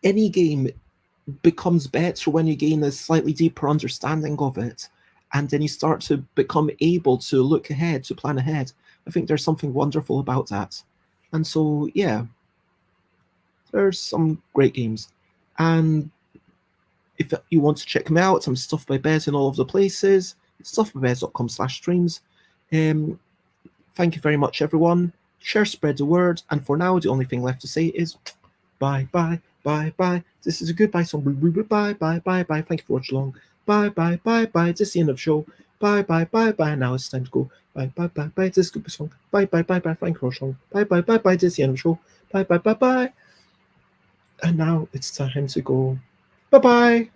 any game becomes better when you gain a slightly deeper understanding of it, and then you start to become able to look ahead, to plan ahead. I think there's something wonderful about that. And so, yeah, there's some great games. And if you want to check them out, I'm Stuff by Bez in all of the places, stuffbybez.com/streams. Thank you very much, everyone. Share, spread the word. And for now, the only thing left to say is bye, bye, bye, bye. This is a goodbye song. Bye, bye, bye, bye. Thank you for watching along. Bye, bye, bye, bye. This is the end of the show. Bye, bye, bye, bye. Now it's time to go. Bye, bye, bye, bye. This is a goodbye song. Bye, bye, bye, bye. Thank you for watching along. Bye, bye, bye, bye. This is the end of the show. Bye, bye, bye, bye. And now it's time to go. Bye, bye.